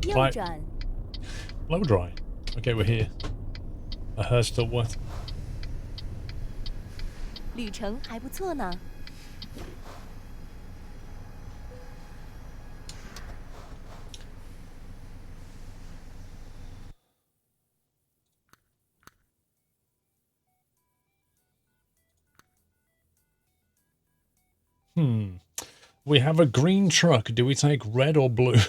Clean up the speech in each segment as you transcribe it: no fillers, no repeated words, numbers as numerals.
Right. 转， Blow dry. Okay, we're here. My hair's still wet. 旅程还不错呢。 We have a green truck. Do we take red or blue?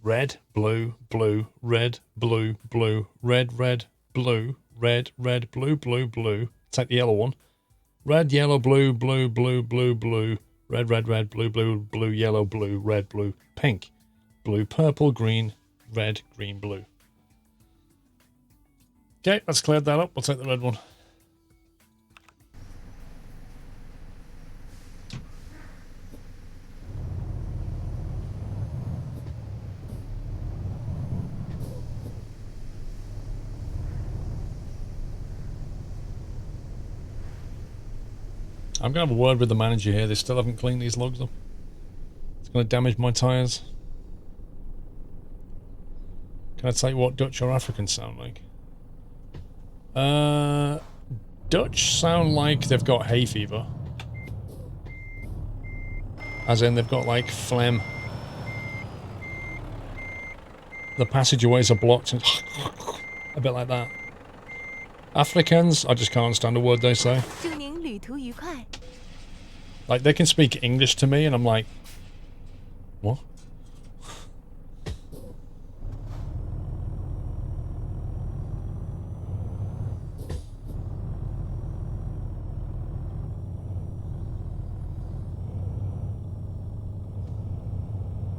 Red, blue, blue, red, blue, blue, red, red, blue, red, red, blue, blue, blue. Take the yellow one. Red, yellow, blue, blue, blue, blue, blue. Red, red, red, blue, blue, blue, yellow, blue, red, blue, pink. Blue, purple, green, red, green, blue. Okay, let's clear that up. We'll take the red one. I'm going to have a word with the manager here. They still haven't cleaned these logs up. It's going to damage my tyres. Can I tell you what Dutch or Africans sound like? Dutch sound like they've got hay fever. As in they've got like phlegm. The passageways are blocked. A bit like that. Africans, I just can't understand a word they say. 祝您旅途愉快。 Like, they can speak English to me and I'm like, what?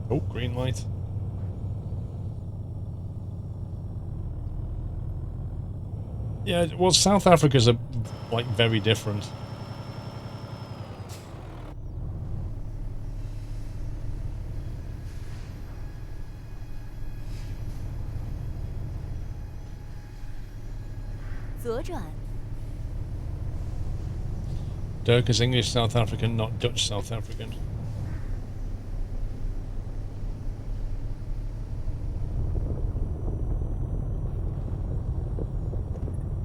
Oh, green light. Yeah, well, South Africa's like very different. Dirk is English South African, not Dutch South African.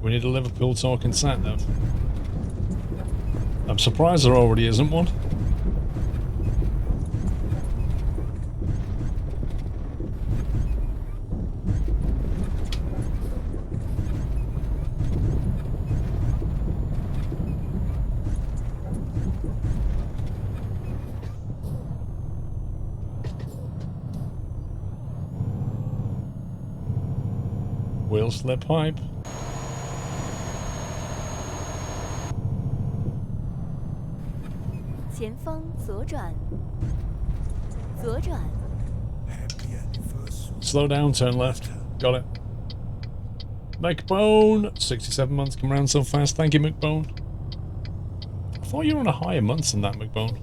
We need a Liverpool talking sat nav. I'm surprised there already isn't one. Wheel slip pipe. 前方左转，左转， Slow down, turn left. Got it. McBone! 67 months come around so fast. Thank you, McBone. I thought you were on a higher month than that, McBone.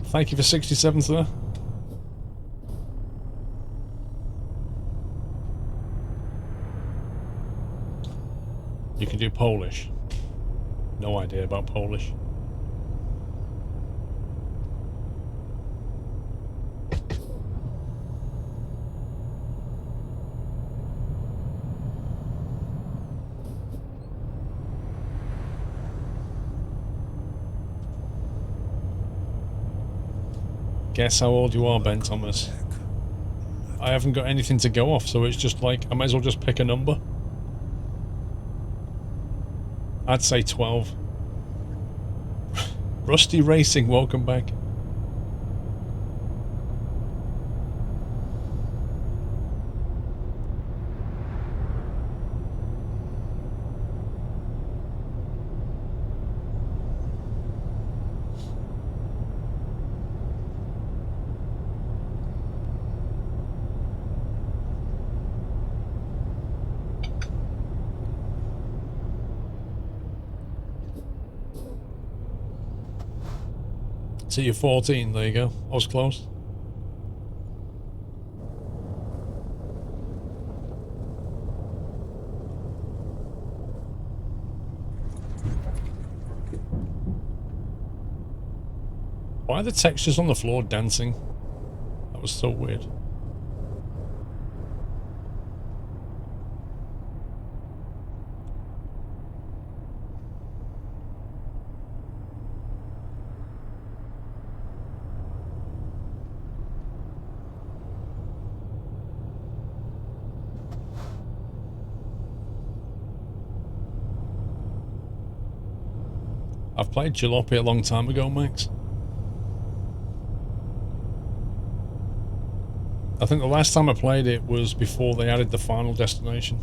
Thank you for 67, sir. You can do Polish. No idea about Polish. Guess how old you are, Ben Thomas. I haven't got anything to go off, so it's just like, I might as well just pick a number. I'd say 12. Rusty Racing, welcome back. So you're 14, there you go. I was close. Why are the textures on the floor dancing? That was so weird. I've played Jalopy a long time ago, Max. I think the last time I played it was before they added the final destination.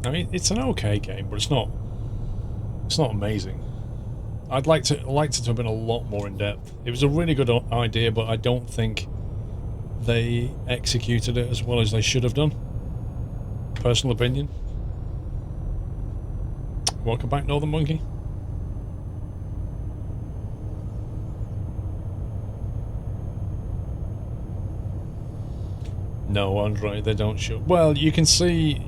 I mean, it's an okay game, but it's not amazing. I'd liked it to have been a lot more in depth. It was a really good idea, but I don't think they executed it as well as they should have done. Personal opinion. Welcome back, Northern Monkey. No, Andre, they don't show. Well, you can see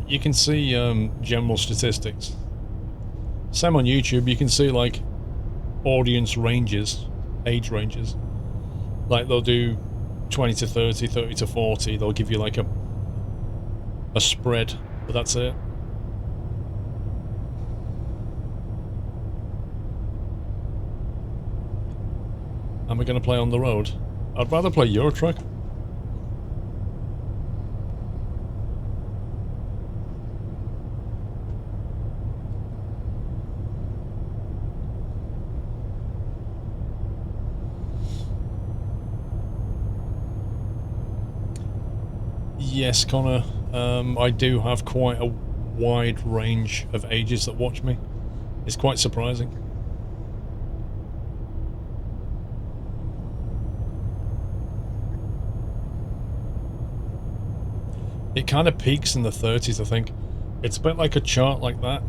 general statistics. Same on YouTube. You can see like audience ranges, age ranges. Like they'll do 20 to 30, 30 to 40. They'll give you like a spread, but that's it. Am I going to play on the road? I'd rather play Euro Truck. Yes, Connor, I do have quite a wide range of ages that watch me. It's quite surprising. It kind of peaks in the 30s, I think. It's a bit like a chart like that.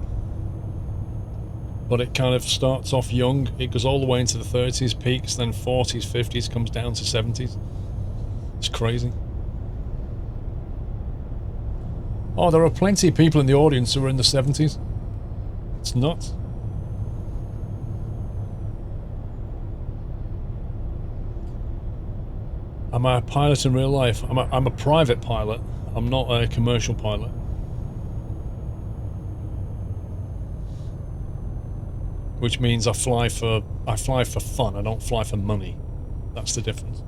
But it kind of starts off young, it goes all the way into the 30s, peaks, then 40s, 50s, comes down to 70s. It's crazy. Oh, there are plenty of people in the audience who are in the 70s. It's nuts. Am I a pilot in real life? I'm a private pilot. I'm not a commercial pilot. Which means I fly for fun. I don't fly for money. That's the difference.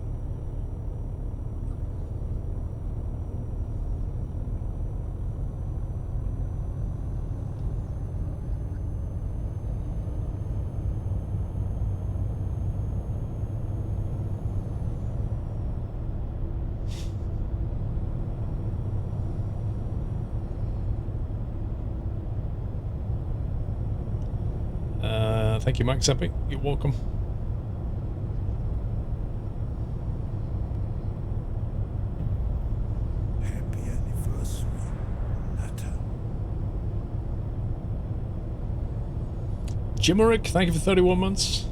Thank you, Max Epic. You're welcome. Happy anniversary, Nata. Jimerick, thank you for 31 months.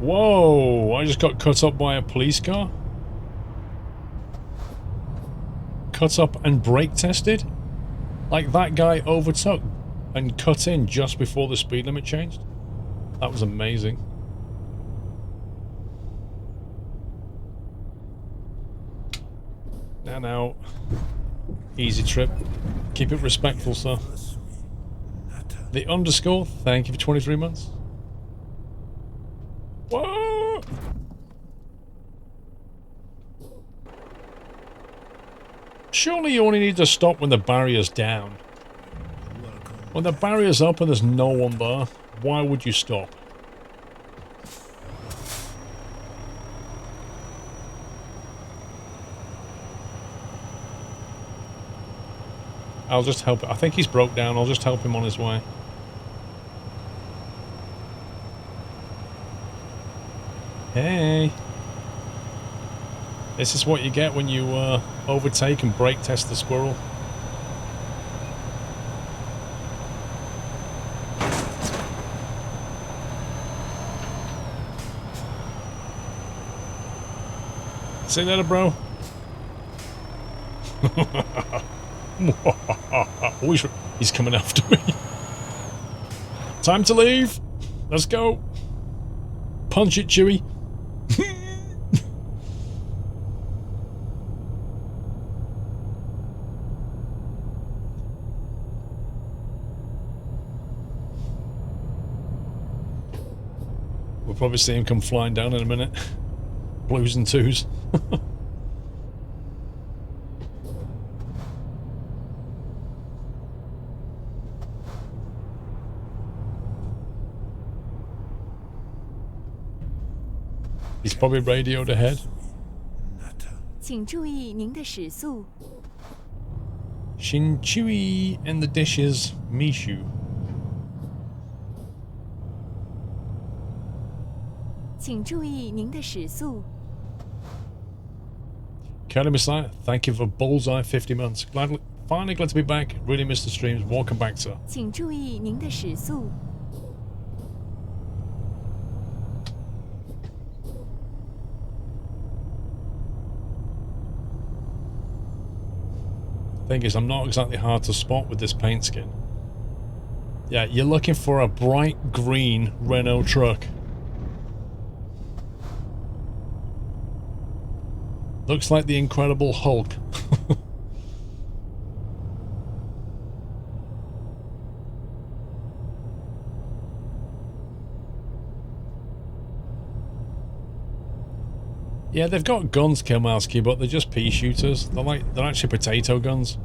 Whoa, I just got cut up by a police car. Cut up and brake tested? Like that guy overtook and cut in just before the speed limit changed? That was amazing. Now. Easy trip. Keep it respectful, sir. The underscore, thank you for 23 months. Whoa! Surely you only need to stop when the barrier's down. When the barrier's up and there's no one there, why would you stop? I'll just help. I think he's broke down. I'll just help him on his way. Hey. This is what you get when you overtake and brake test the squirrel. See you later, bro. Oh, he's coming after me. Time to leave. Let's go. Punch it, Chewie. We'll probably see him come flying down in a minute. Blues and twos. He's probably radioed ahead. 请注意您的时速。 Shinchewy in the dishes, Mishu. 请注意您的时速。 Kelly Messiah, thank you for Bullseye 50 months. Finally glad to be back. Really missed the streams. Welcome back, sir. 请注意您的时速。 Thing is, I'm not exactly hard to spot with this paint skin. Yeah, you're looking for a bright green Renault truck. Looks like the Incredible Hulk. Yeah, they've got guns, Kilmalski, but they're just pea shooters. They're actually potato guns.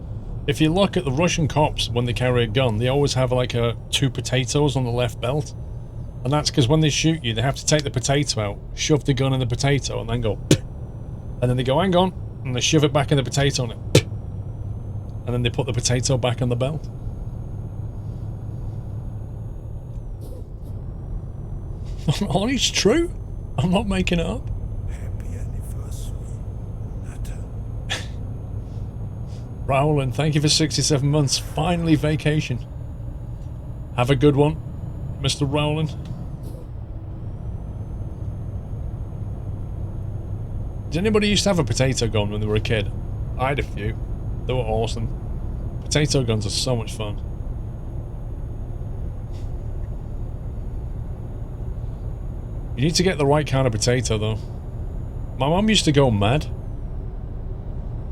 If you look at the Russian cops when they carry a gun, they always have like two potatoes on the left belt. And that's because when they shoot you, they have to take the potato out, shove the gun in the potato, and then go and then they go, hang on, and they shove it back in the potato and it and then they put the potato back on the belt. Oh, it's true. I'm not making it up. Rowland, thank you for 67 months. Finally vacation. Have a good one, Mr. Rowland. Did anybody used to have a potato gun when they were a kid? I had a few. They were awesome. Potato guns are so much fun. You need to get the right kind of potato though. My mum used to go mad.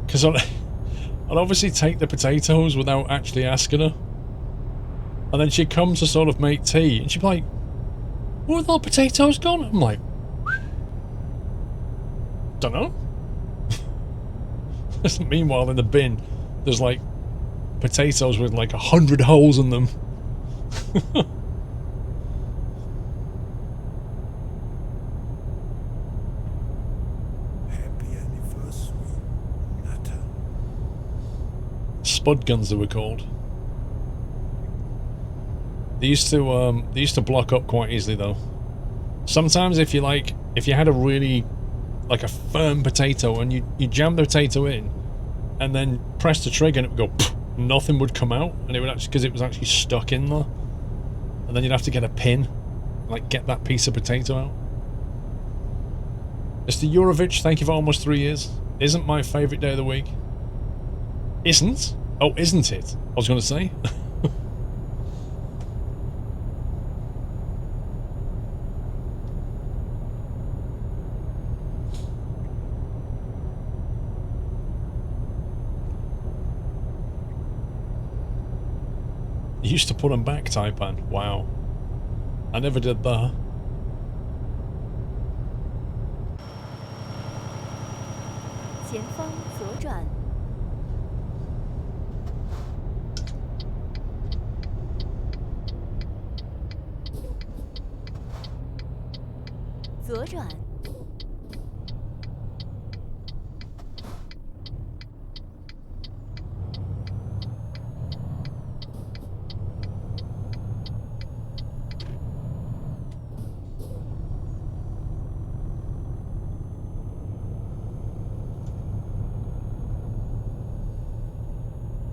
Because I'd obviously take the potatoes without actually asking her. And then she'd come to sort of make tea and she'd be like, where have all the potatoes gone? I'm like, don't know. Meanwhile in the bin there's like potatoes with like 100 holes in them. Spud guns they were called. They used to block up quite easily though. Sometimes if you had a really like a firm potato and you jam the potato in and then press the trigger and it would go pff, nothing would come out, and it would actually, because it was actually stuck in there, and then you'd have to get a pin like get that piece of potato out. Mr. Yurovich, thank you for almost 3 years. Isn't my favourite day of the week. Isn't? Oh, isn't it? I was going to say. You used to put them back, Taipan. Wow. I never did that.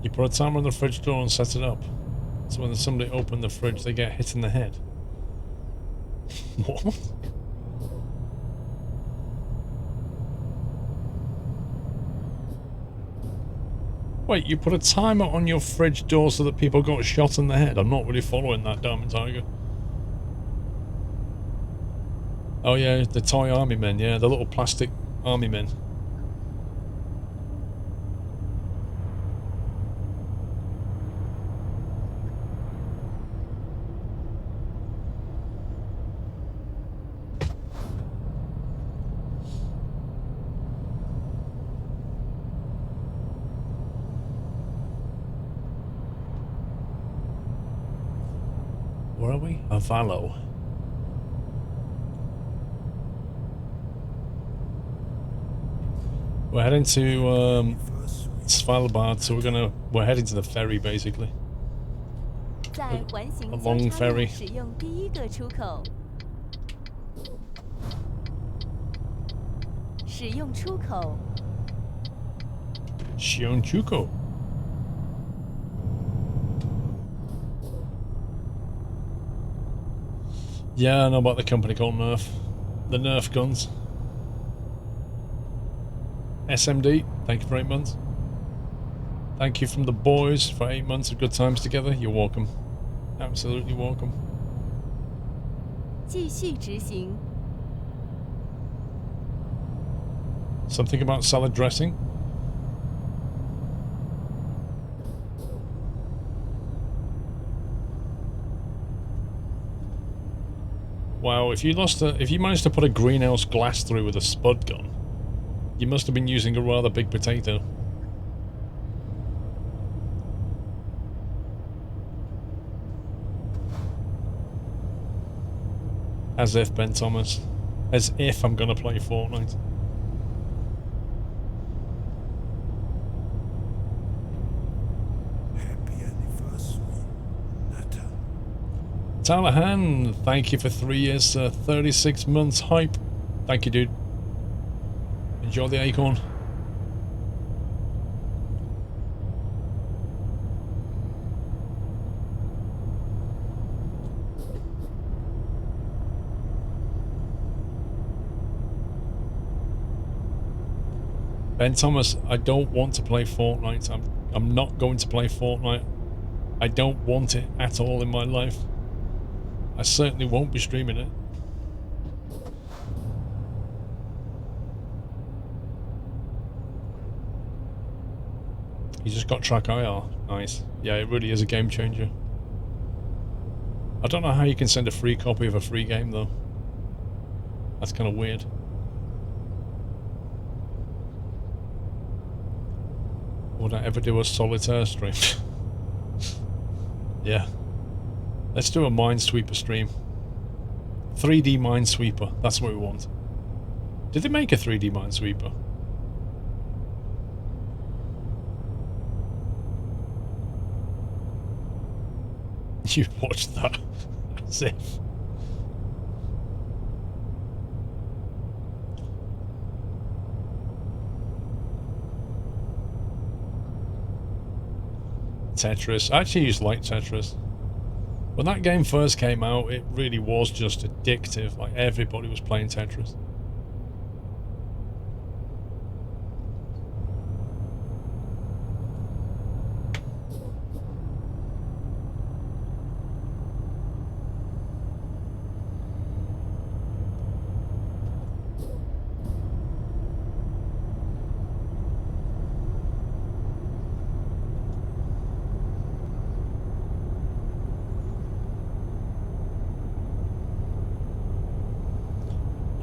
You put a timer on the fridge door and set it up. So when somebody opened the fridge, they get hit in the head. What? Wait, you put a timer on your fridge door so that people got shot in the head? I'm not really following that, Diamond Tiger. Oh yeah, the toy army men, yeah, the little plastic army men. Where are we? Avalo. We're heading to Svalbard, so we're heading to the ferry basically. A long ferry. 使用第一个出口。使用出口。 Shionchuko. Yeah, I know about the company called Nerf. The Nerf guns. SMD, thank you for 8 months. Thank you from the boys for 8 months of good times together. You're welcome. Absolutely welcome. 继续执行。 Something about salad dressing? Wow, if you managed to put a greenhouse glass through with a spud gun, you must have been using a rather big potato. As if, Ben Thomas. As if I'm gonna play Fortnite. Happy anniversary, Nata. Talahan, thank you for 3 years, sir. 36 months hype. Thank you, dude. Enjoy the acorn. Ben Thomas, I don't want to play Fortnite. I'm not going to play Fortnite. I don't want it at all in my life. I certainly won't be streaming it. You just got track IR. Nice. Yeah, it really is a game changer. I don't know how you can send a free copy of a free game though. That's kind of weird. Would I ever do a solitaire stream? Yeah. Let's do a Minesweeper stream. 3D Minesweeper. That's what we want. Did they make a 3D Minesweeper? You watched that. As if. Tetris. I actually used to like Tetris. When that game first came out, it really was just addictive. Like, everybody was playing Tetris.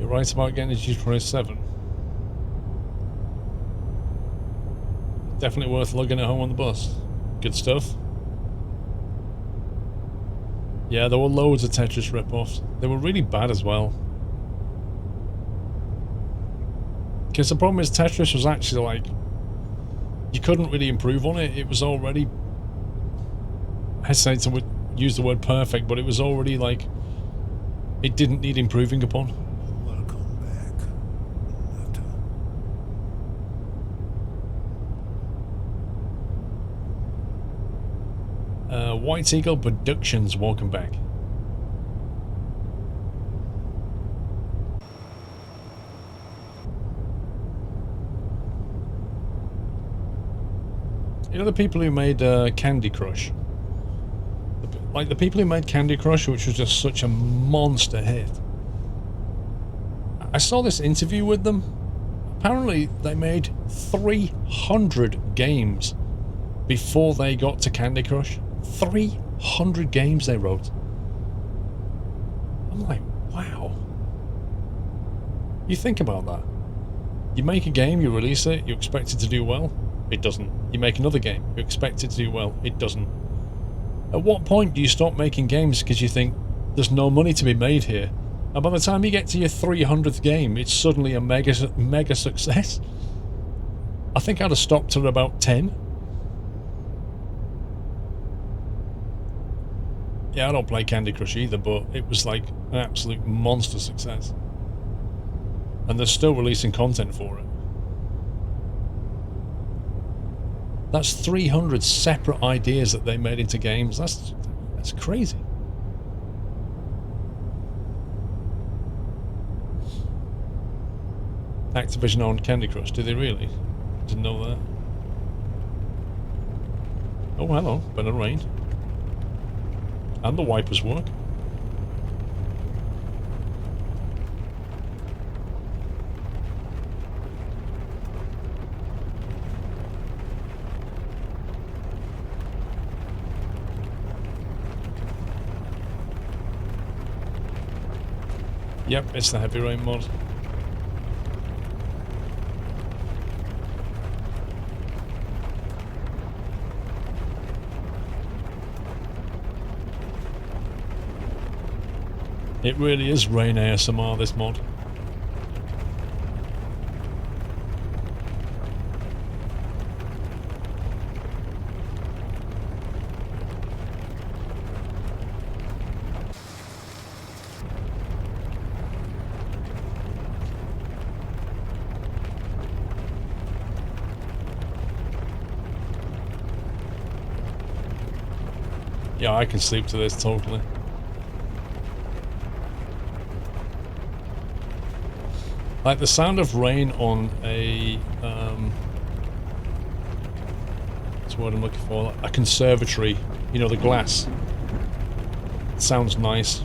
Right about getting a G27. Definitely worth lugging it home on the bus. Good stuff. Yeah, there were loads of Tetris rip-offs. They were really bad as well. Because the problem is Tetris was actually like... You couldn't really improve on it. It was already... I hesitate to use the word perfect, but it was already like... It didn't need improving upon. White Eagle Productions, welcome back. You know the people who made Candy Crush? Like the people who made Candy Crush, which was just such a monster hit. I saw this interview with them. Apparently they made 300 games before they got to Candy Crush. 300 games they wrote. I'm like, wow. You think about that. You make a game, you release it, you expect it to do well. It doesn't. You make another game, you expect it to do well. It doesn't. At what point do you stop making games because you think there's no money to be made here? And by the time you get to your 300th game, it's suddenly a mega success. I think I'd have stopped at about 10. Yeah, I don't play Candy Crush either, but it was like an absolute monster success. And they're still releasing content for it. That's 300 separate ideas that they made into games. That's crazy. Activision owned Candy Crush, do they really? Didn't know that. Oh, hello, been a rain. And the wipers work. Yep, it's the heavy rain mod. It really is rain ASMR, this mod. Yeah, I can sleep to this totally. Like the sound of rain on a what's the word I'm looking for? A conservatory, you know, the glass. It sounds nice.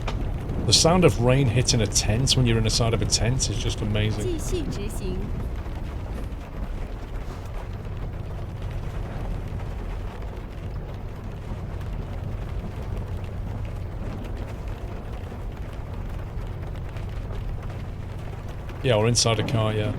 The sound of rain hitting a tent when you're inside of a tent is just amazing. 继续执行。 Yeah, or inside a car, yeah.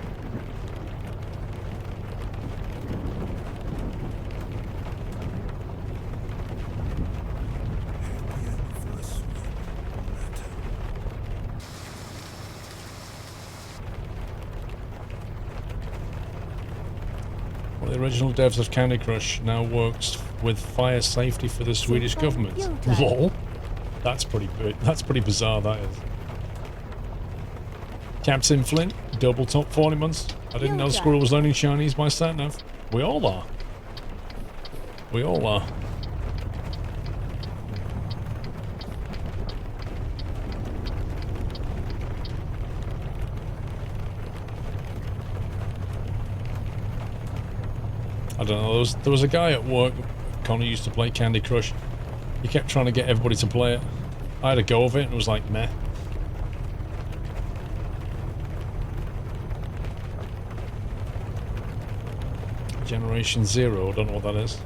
One of the original devs of Candy Crush now works with fire safety for the Swedish government. Lol. That's pretty bizarre, that is. Captain Flint, double top 40 months. I didn't know Squirrel was learning Chinese by sat-nav. We all are. We all are. I don't know, there was a guy at work, Connor used to play Candy Crush. He kept trying to get everybody to play it. I had a go of it and it was like, meh. Generation Zero, I don't know what that is.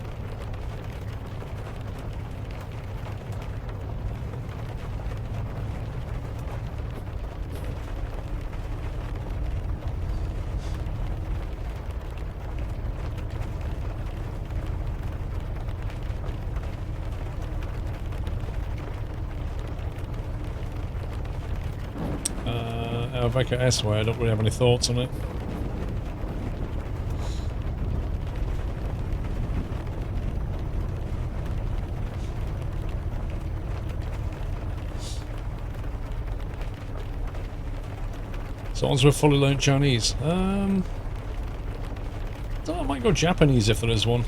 Vecca S-Way, I don't really have any thoughts on it. So once we're fully learnt Chinese. I might go Japanese if there is one.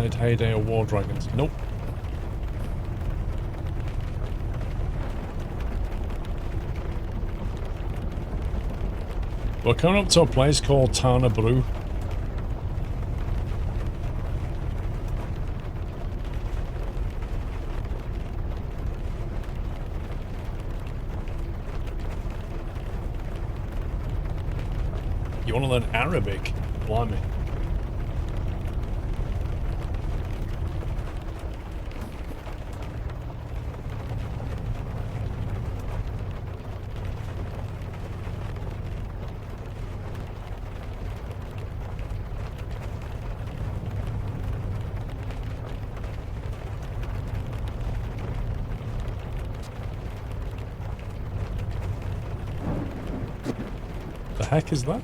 played Heyday or War Dragons? Nope. We're coming up to a place called Tana Brew. You want to learn Arabic? Blimey. The heck is that?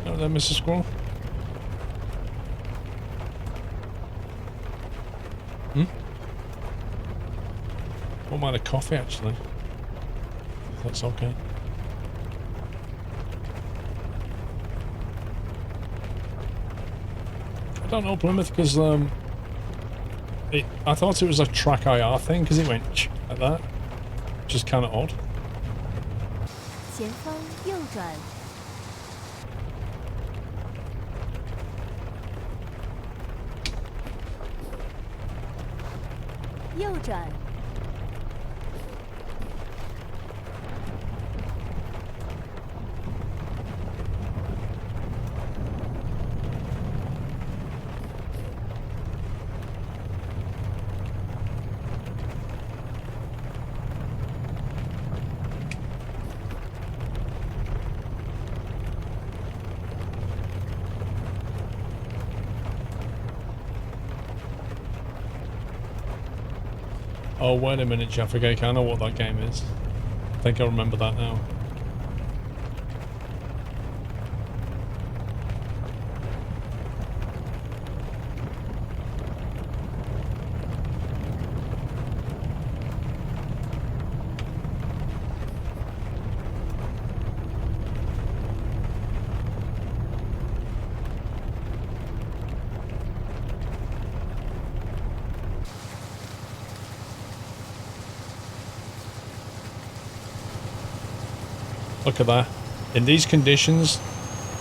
Oh, there, Mr. Squirrel. Hmm? Won't mind a coffee, actually. If that's okay. I don't know, Plymouth, because I thought it was a track IR thing, because it went like that. Which is kind of odd. 前方右转，右转， Oh, wait a minute, Jaffa. I know what that game is. I think I remember that now. Look at that. In these conditions,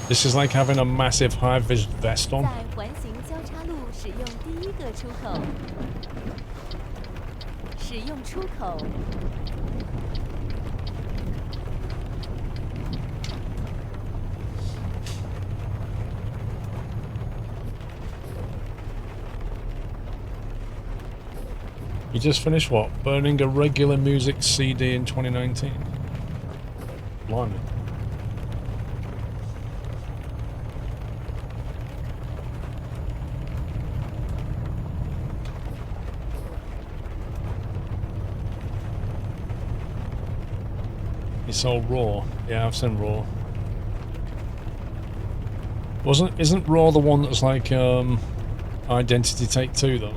this is like having a massive high-vis vest on. 在环形交叉路使用第一个出口，使用出口， You just finished what? Burning a regular music CD in 2019? Blimey. You saw Raw? Yeah, I've seen Raw. Isn't Raw the one that's like Identity Take Two though?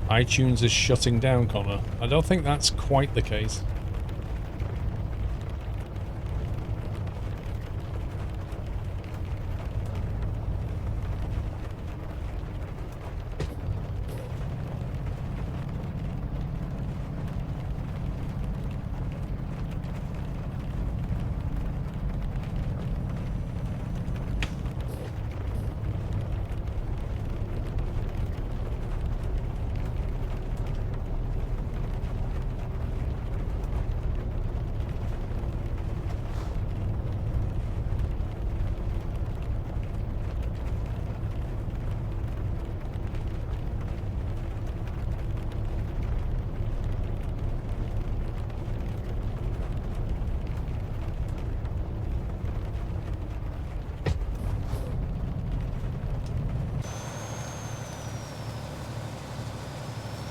iTunes is shutting down, Connor. I don't think that's quite the case.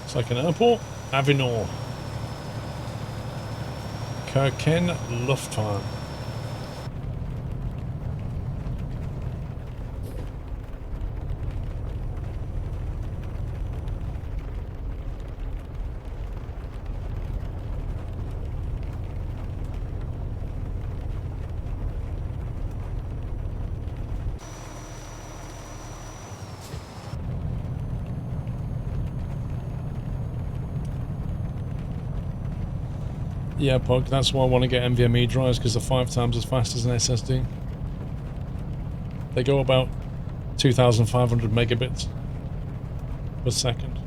It's like an airport. Avinor. Kirken Luftfarm. Yeah, Pug, that's why I want to get NVMe drives, because they're 5 times as fast as an SSD. They go about 2,500 megabits per second.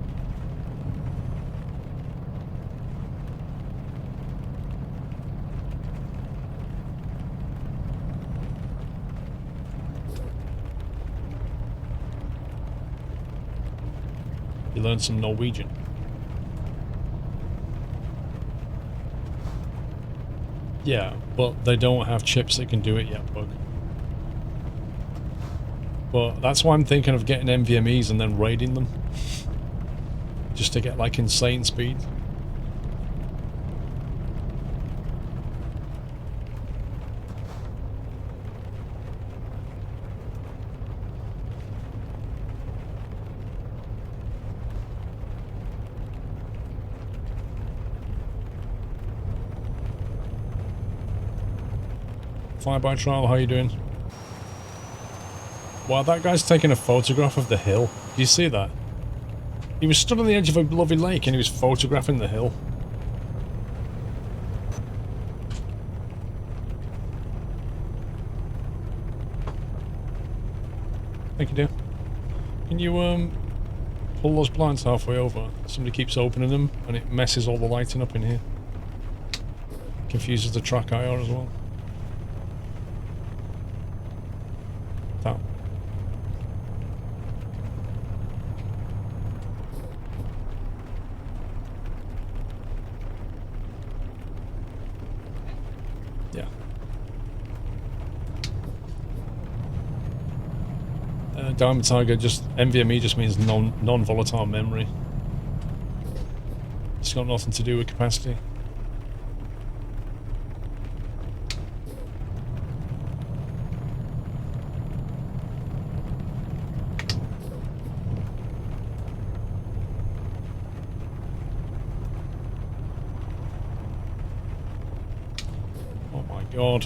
You learn some Norwegian. Yeah, but they don't have chips that can do it yet, Bug. But that's why I'm thinking of getting NVMEs and then raiding them. Just to get like insane speed. Flyby Trial, how you doing? Wow, that guy's taking a photograph of the hill. Do you see that? He was stood on the edge of a lovely lake and he was photographing the hill. Thank you, dear. Can you, pull those blinds halfway over? Somebody keeps opening them and it messes all the lighting up in here. Confuses the track IR as well. That. Yeah. Diamond Tiger, just NVMe just means non-volatile memory. It's got nothing to do with capacity. Oh my god.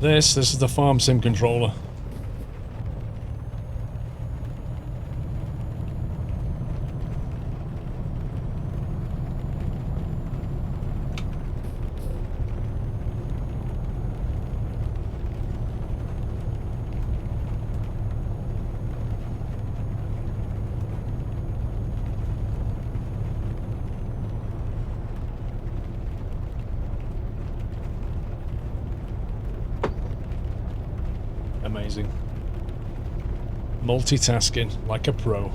This is the farm sim controller. Amazing. Multitasking like a pro.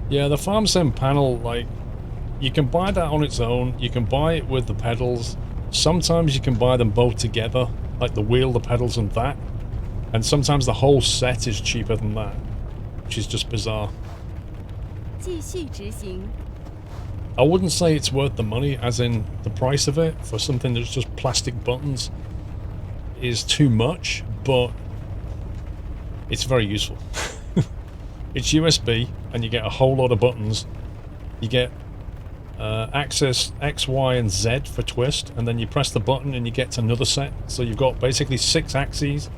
Yeah, the farm sim panel, like, you can buy that on its own, you can buy it with the pedals, sometimes you can buy them both together, like the wheel, the pedals and that, and sometimes the whole set is cheaper than that, which is just bizarre. 继续执行 I wouldn't say it's worth the money, as in the price of it, for something that's just plastic buttons is too much, but it's very useful. It's USB, and you get a whole lot of buttons. You get access X, Y, and Z for twist, and then you press the button and you get to another set. So you've got basically 6 axes,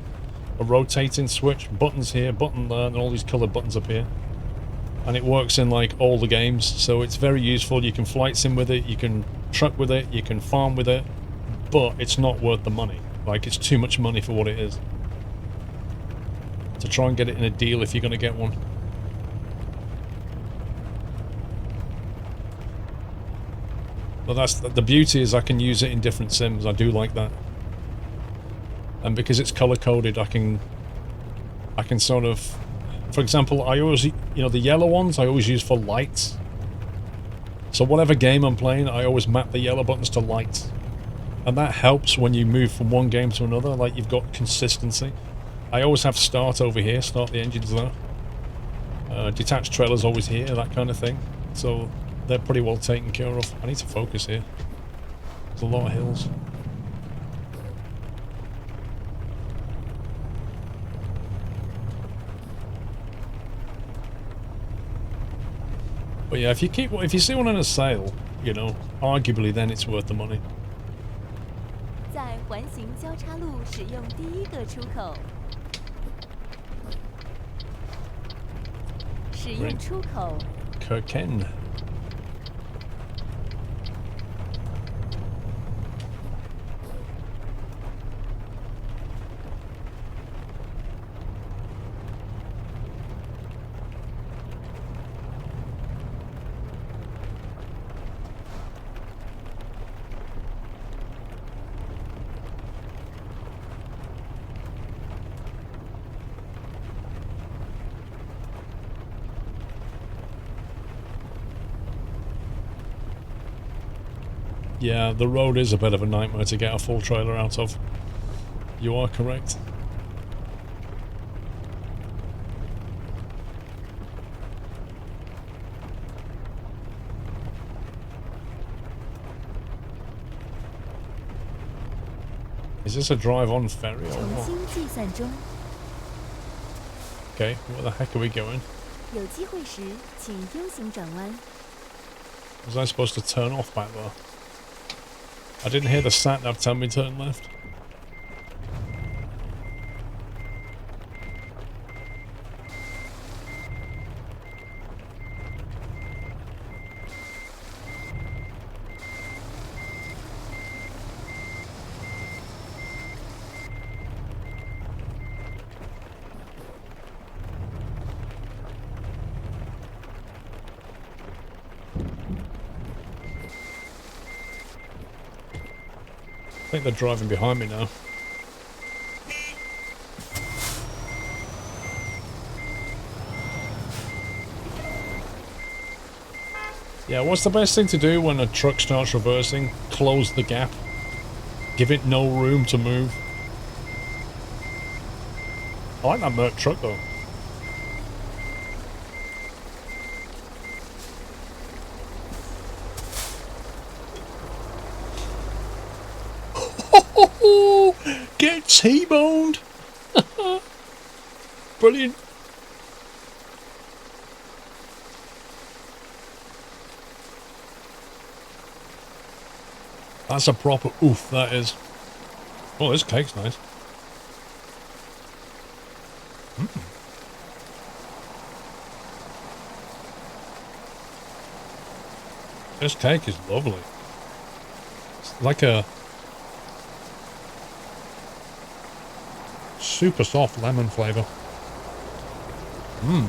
a rotating switch, buttons here, button there, and all these coloured buttons up here. And it works in like all the games, so it's very useful. You can flight sim with it, you can truck with it, you can farm with it, but it's not worth the money. Like, it's too much money for what it is. To try and get it in a deal if you're going to get one. But that's the beauty, is I can use it in different sims. I do like that. And because it's color coded, I can sort of, for example, I always, you know, the yellow ones I always use for lights. So whatever game I'm playing, I always map the yellow buttons to lights. And that helps when you move from one game to another, like you've got consistency. I always have start over here, start the engines there. Detached trailers always here, that kind of thing. So they're pretty well taken care of. I need to focus here. There's a lot of hills. But yeah, if you see one on a sale, you know, arguably then it's worth the money. 在环形交叉路使用第一个出口。使用出口。 Kirken. Yeah, the road is a bit of a nightmare to get a full trailer out of. You are correct. Is this a drive-on ferry or 重 what? 新计算中。 Okay, where the heck are we going? 有机会时，请 U 型转弯。 Was I supposed to turn off back there? I didn't hear the sat-nav tell me turn left. I think they're driving behind me now. Yeah, what's the best thing to do when a truck starts reversing? Close the gap. Give it no room to move. I like that Merc truck though. Get T-boned! Brilliant. That's a proper oof, that is. Oh, this cake's nice. This cake is lovely. It's like a super soft lemon flavour. Mmm.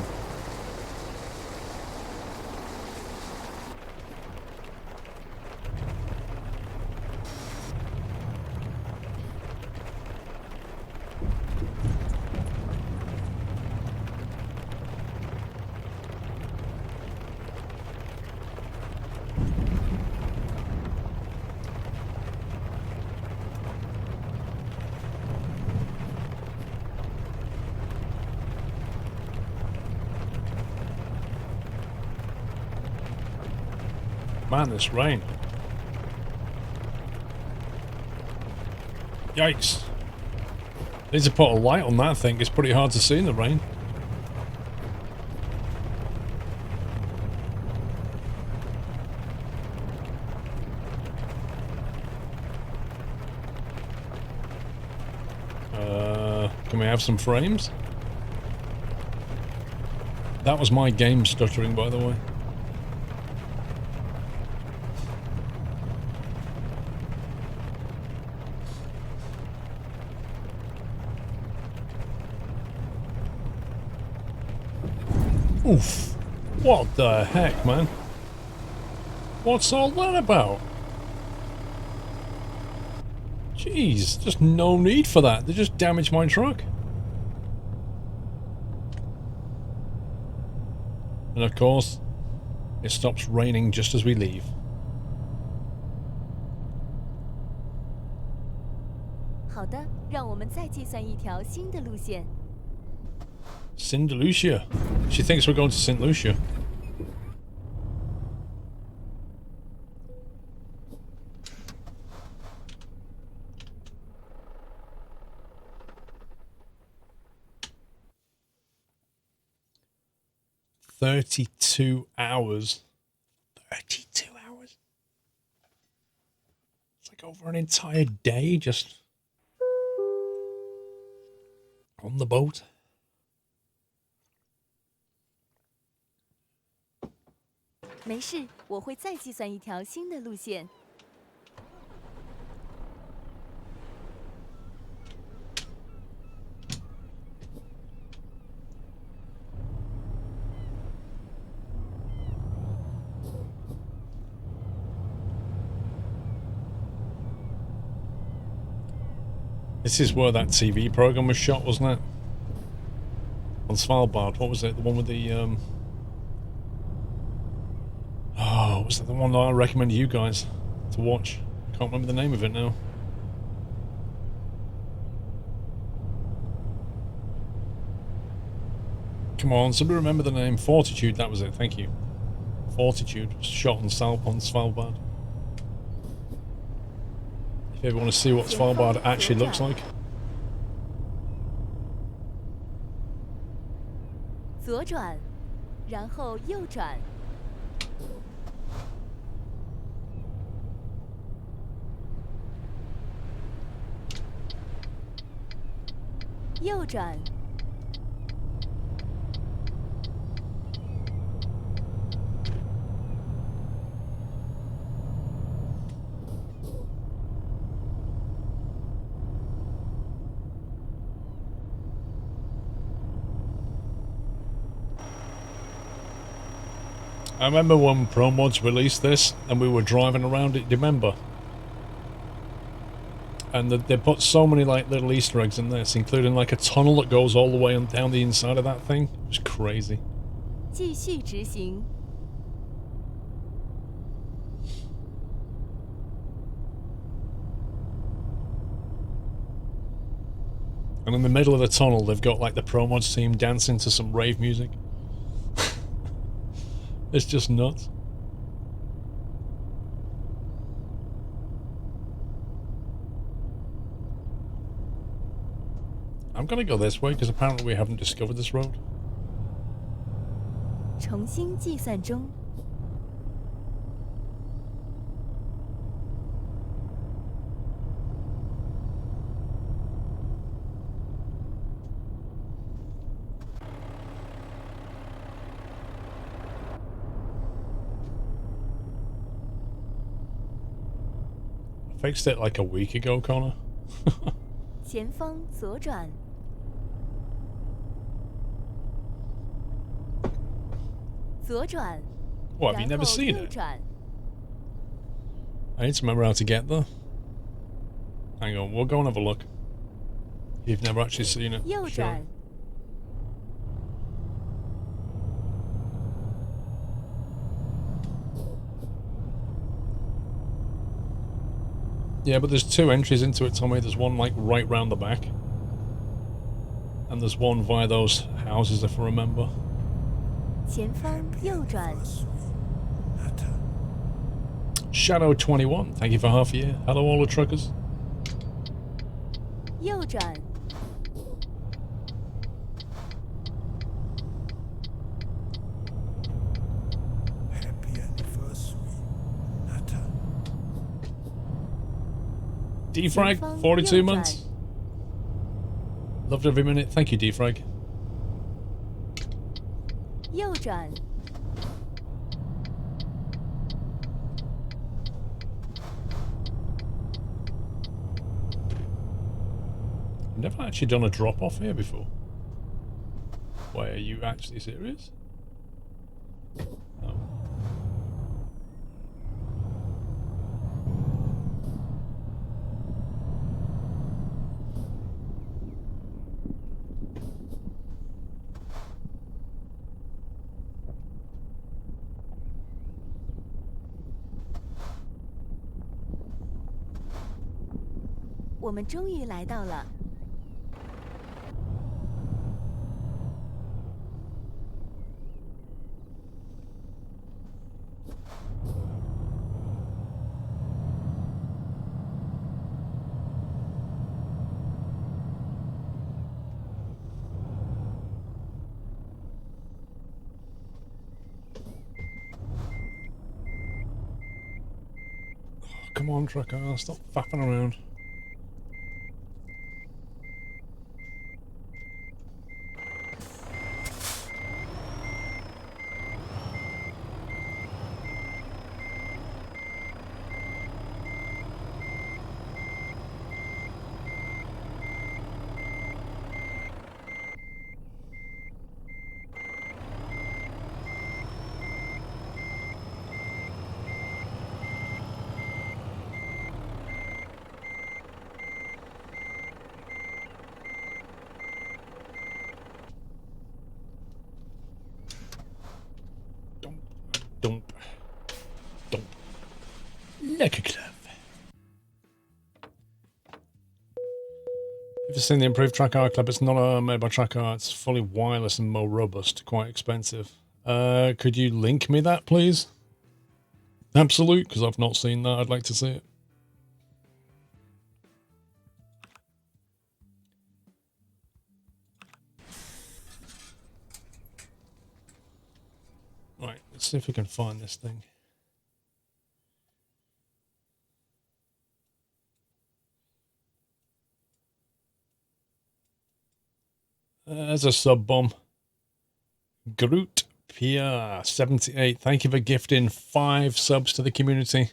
Man, this rain. Yikes. Need to put a light on that thing. It's pretty hard to see in the rain. Can we have some frames? That was my game stuttering, by the way. Oof. What the heck, man? What's all that about? Jeez, just no need for that. They just damaged my truck. And of course, it stops raining just as we leave. 好的，让我们再计算一条新的路线。 St. Lucia. She thinks we're going to St. Lucia. "32 hours." 32 hours? go for an entire day just on the boat. "没事，我会再计算一条新的路线。" This is where that TV program was shot, wasn't it? On Svalbard. What was it? The one with the oh, was that the one that I recommended you guys to watch? I can't remember the name of it now. Come on, somebody remember the name. Fortitude, that was it, thank you. Fortitude, shot on Svalbard. If you ever want to see what Svalbard actually looks like. 左转，然后右转。右转。I remember when Pro Mods released this and we were driving around it, do you remember? And they put so many like little Easter eggs in this, including like a tunnel that goes all the way down the inside of that thing. It was crazy. 继续直行。 And in the middle of the tunnel, they've got like the Pro Mods team dancing to some rave music. It's just nuts. I'm gonna go this way because apparently we haven't discovered this road. 重新计算中。 Fixed it like a week ago, Connor. 前方左转。 左转。 What, have you never seen 然后右 it? 转。 I need to remember how to get there. Hang on, we'll go and have a look. You've never actually seen it. 右 Sure. 转。 Yeah, but there's two entries into it, Tommy. There's one like right round the back. And there's one via those houses, if I remember. 前方右转。 Shadow21, thank you for half a year. Hello all the truckers. 右转。 Happy anniversary, Nata. Defrag, 42 months. Loved every minute. Thank you, Defrag. 右转。 I've never actually done a drop off here before. Wait, are you actually serious? No. "我们终于来到了。 Oh, come on, trucker, stop faffing around. Dump. Dump. Like a glove. If you've seen the improved track art clip, it's not made by track art, it's fully wireless and more robust, quite expensive. Could you link me that, please? Absolute, because I've not seen that, I'd like to see it. Right, let's see if we can find this thing. There's a sub bomb. Groot Pia 78. Thank you for gifting 5 subs to the community.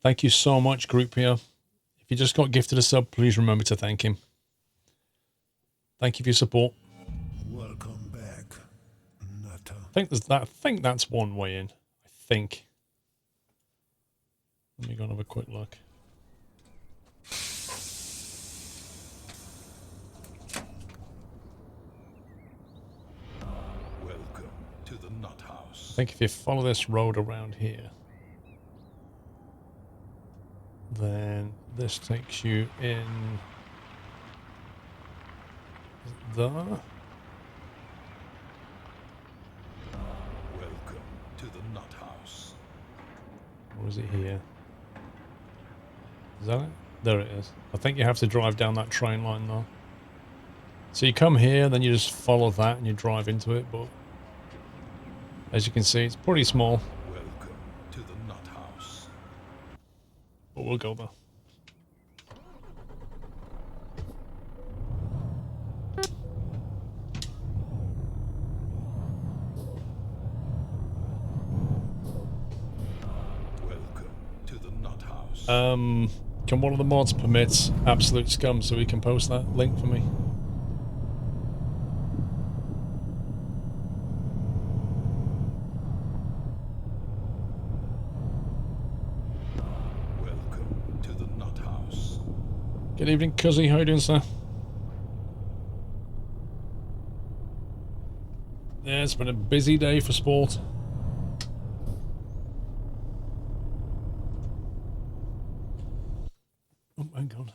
Thank you so much, Groot Pia. If you just got gifted a sub, please remember to thank him. Thank you for your support. Welcome back, Nutter. I think that's one way in. I think. Let me go and have a quick look. Welcome to the Nut House. I think if you follow this road around here, then this takes you in there. Welcome to the Nut House. Or is it here? Is that it? There it is. I think you have to drive down that train line though. So you come here, then you just follow that and you drive into it, but as you can see, it's pretty small. Welcome to the Nut House. But we'll go there. Welcome to the Nut House. Can one of the mods permit Absolute Scum so we can post that link for me? Welcome to the Nut House. Good evening, Cuzzy. How you doing, sir? Yeah, it's been a busy day for sport. Oh, hang on.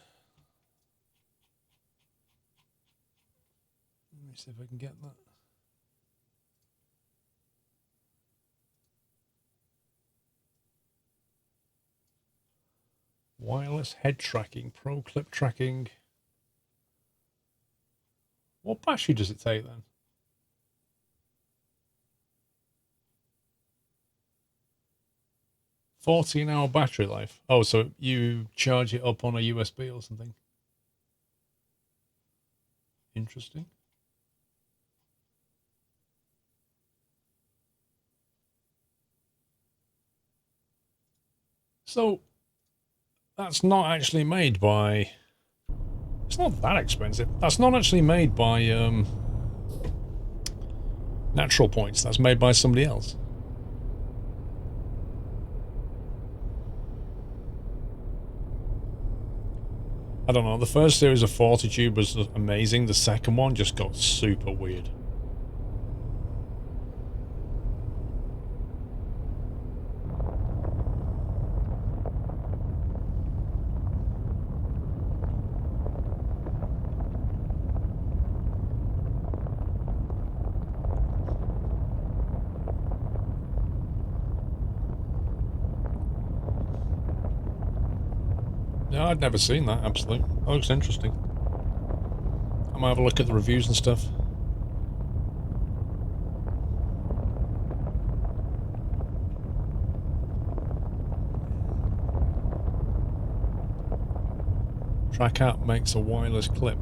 Let me see if I can get that. Wireless head tracking, pro clip tracking. What battery does it take then? 14-hour battery life. Oh, so you charge it up on a USB or something. Interesting. So that's not actually made by... It's not that expensive. That's not actually made by Natural Points. That's made by somebody else. I don't know. The first series of Fortitude was amazing. The second one just got super weird. Yeah, I'd never seen that, Absolute. That looks interesting. I might have a look at the reviews and stuff. TrackAt makes a wireless clip.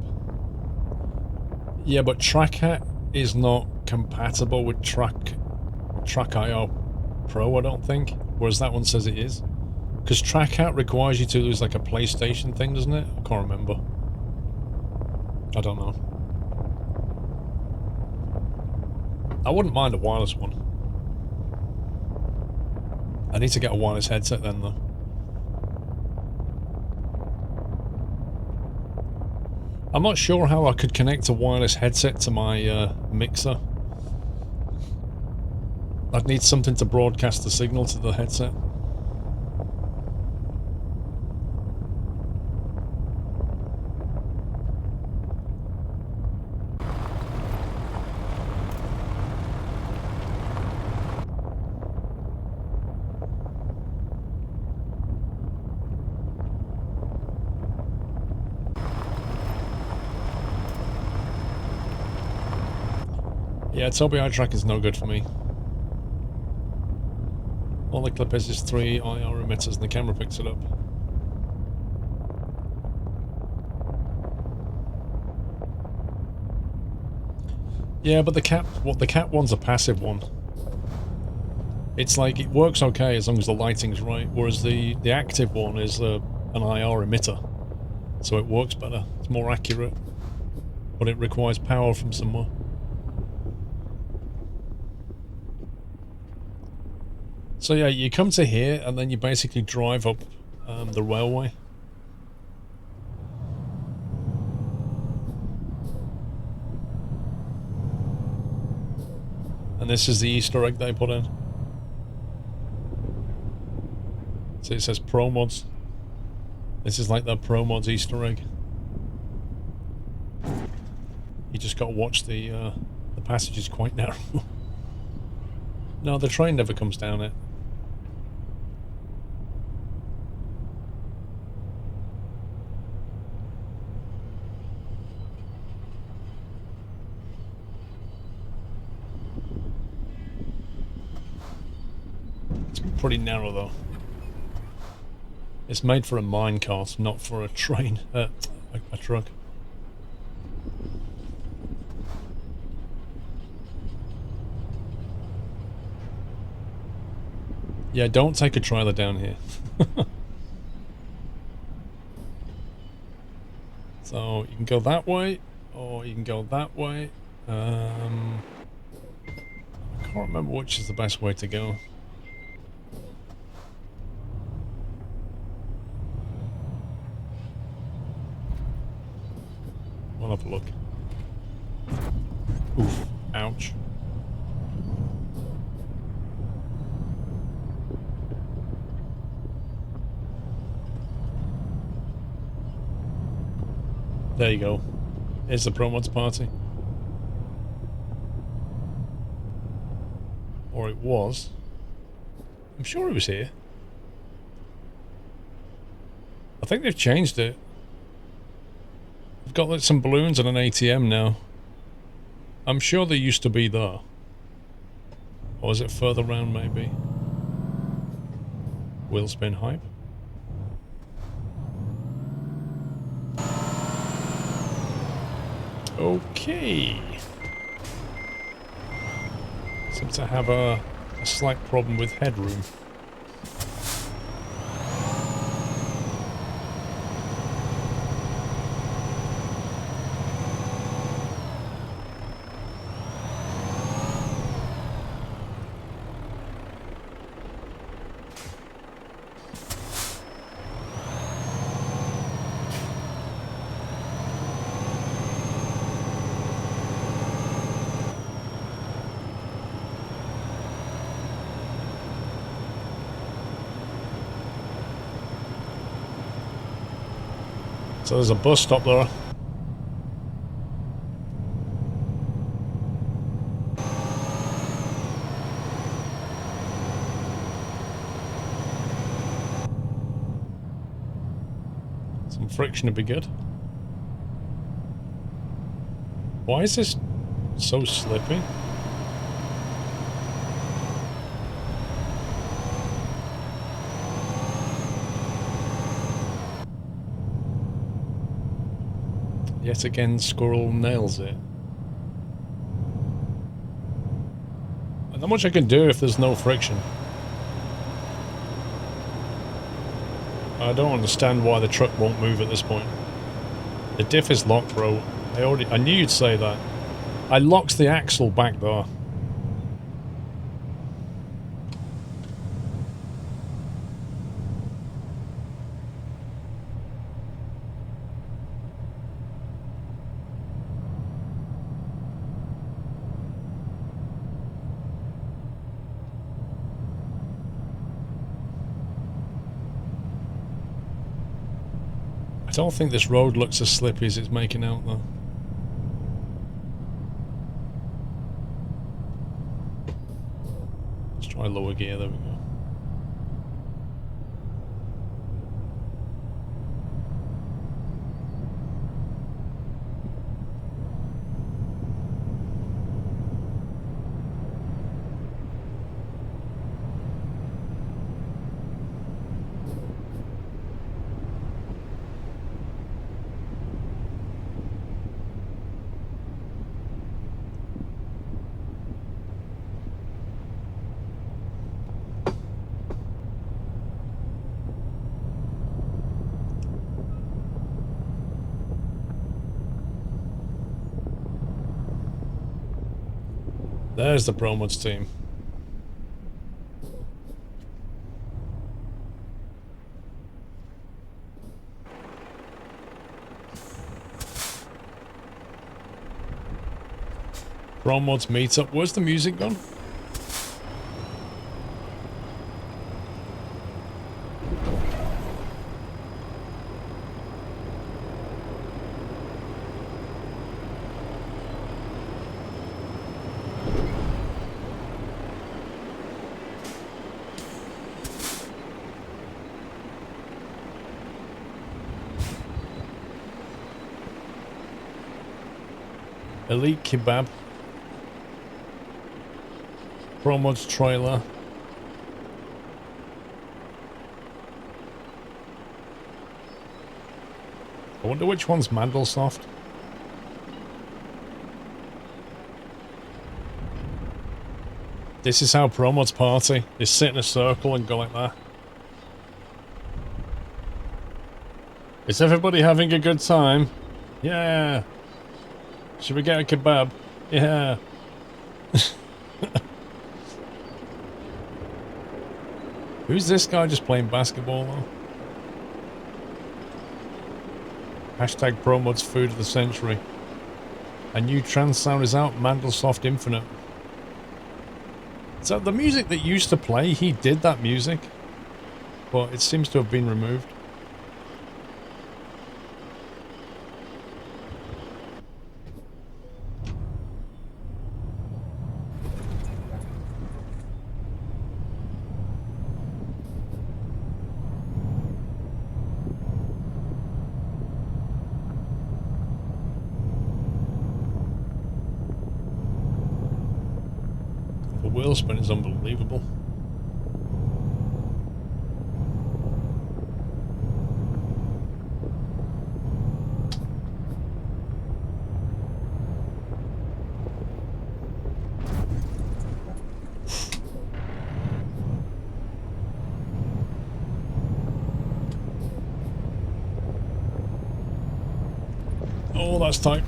Yeah, but TrackAt is not compatible with TrackIR Pro, I don't think. Whereas that one says it is. Because TrackAt requires you to use like a PlayStation thing, doesn't it? I can't remember. I don't know. I wouldn't mind a wireless one. I need to get a wireless headset then, though. I'm not sure how I could connect a wireless headset to my mixer. I'd need something to broadcast the signal to the headset. Yeah, Tobii eye track is no good for me. All the clip is 3 IR emitters and the camera picks it up. Yeah, but the cat one's a passive one. It's like, it works okay as long as the lighting's right, whereas the active one is an IR emitter. So it works better, it's more accurate, but it requires power from somewhere. So yeah, you come to here and then you basically drive up the railway. And this is the Easter egg they put in. So it says Pro Mods. This is like the Pro Mods Easter egg. You just got to watch the passage is quite narrow. No, the train never comes down it. It's pretty narrow though. It's made for a minecart, not for a train, a truck. Yeah, don't take a trailer down here. So you can go that way, or you can go that way. I can't remember which is the best way to go. We'll have a look. Oof, ouch. There you go. Here's the Pro Mods party. Or it was. I'm sure it was here. I think they've changed it. They've got like some balloons and an ATM now. I'm sure they used to be there. Or is it further round maybe? Wheel spin hype. Okay. Seem to have a slight problem with headroom. So there's a bus stop there. Some friction would be good. Why is this so slippy? Yet again, Squirrel nails it. And not much I can do if there's no friction. I don't understand why the truck won't move at this point. The diff is locked, bro. I knew you'd say that. I locked the axle back there. I don't think this road looks as slippy as it's making out, though. Let's try lower gear, there we go. There's the ProMods team. ProMods meetup. Where's the music gone? Elite Kebab. ProMods trailer. I wonder which one's Mandelsoft. This is how ProMods party. They sit in a circle and go like that. Is everybody having a good time? Yeah. Should we get a kebab? Yeah. Who's this guy just playing basketball though? Hashtag ProMods food of the century. A new trance sound is out, Mandelsoft Infinite. So the music that used to play, he did that music, but it seems to have been removed. Wheel spin is unbelievable. Oh, that's tight.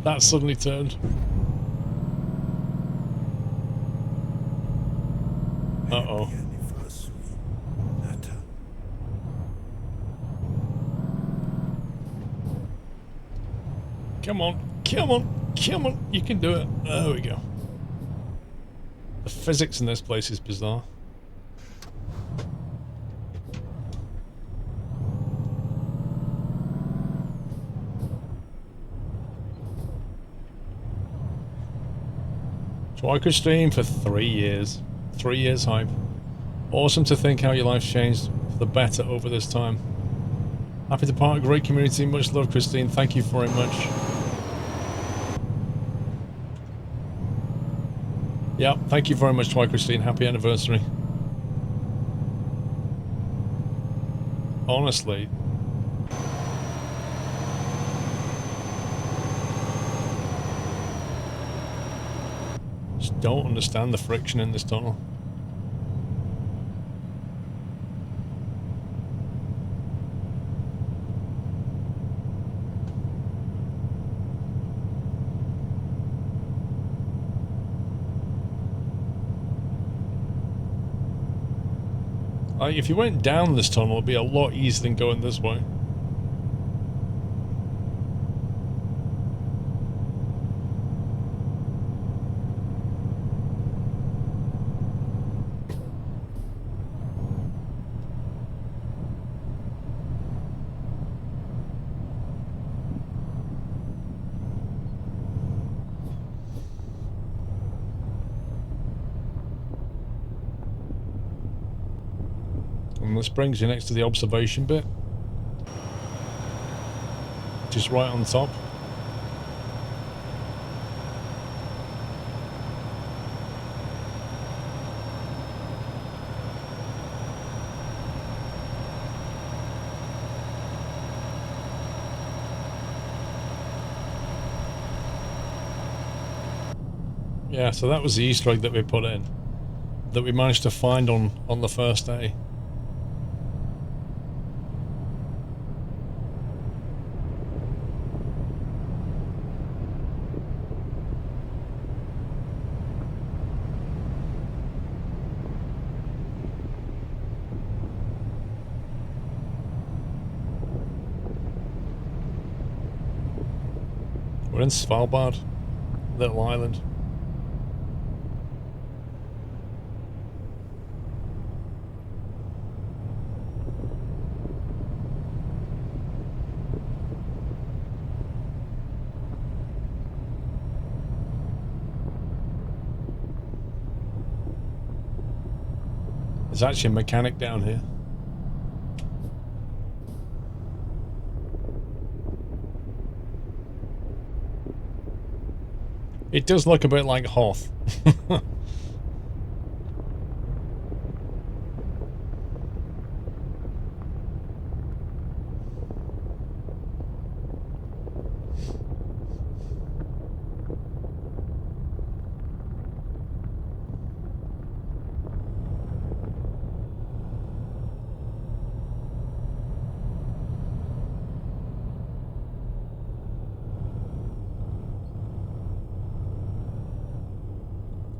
That suddenly turned. Uh-oh. Come on, come on, come on, you can do it. There we go. The physics in this place is bizarre. Twiker stream for 3 years. 3 years hype. Awesome to think how your life's changed for the better over this time. Happy to part of a great community. Much love, Christine. Thank you very much. Yeah, thank you very much, Twi Christine. Happy anniversary. don't understand the friction in this tunnel. Like, if you went down this tunnel, it'd be a lot easier than going this way. And this brings you next to the observation bit. Just right on top. Yeah, so that was the Easter egg that we put in. That we managed to find on the first day. We're in Svalbard, little island. There's actually a mechanic down here. It does look a bit like Hoth.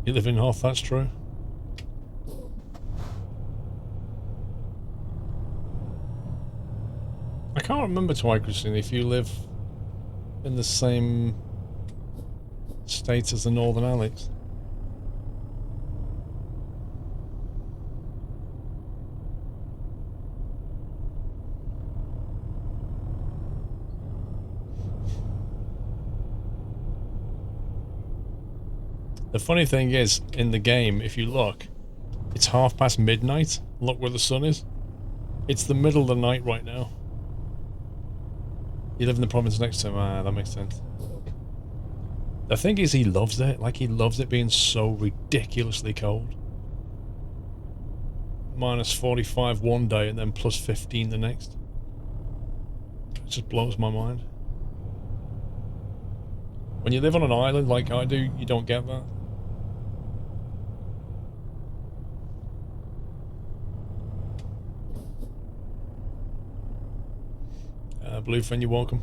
You live in Hoth, that's true. I can't remember too, Christine, if you live in the same state as the Northern Alex. The funny thing is, in the game, if you look, it's midnight. Look where the sun is. It's the middle of the night right now. You live in the province next to him. Ah, that makes sense. The thing is, he loves it. Like, he loves it being so ridiculously cold. Minus 45 one day and then plus 15 the next. It just blows my mind. When you live on an island like I do, you don't get that. Bluefin, you're welcome.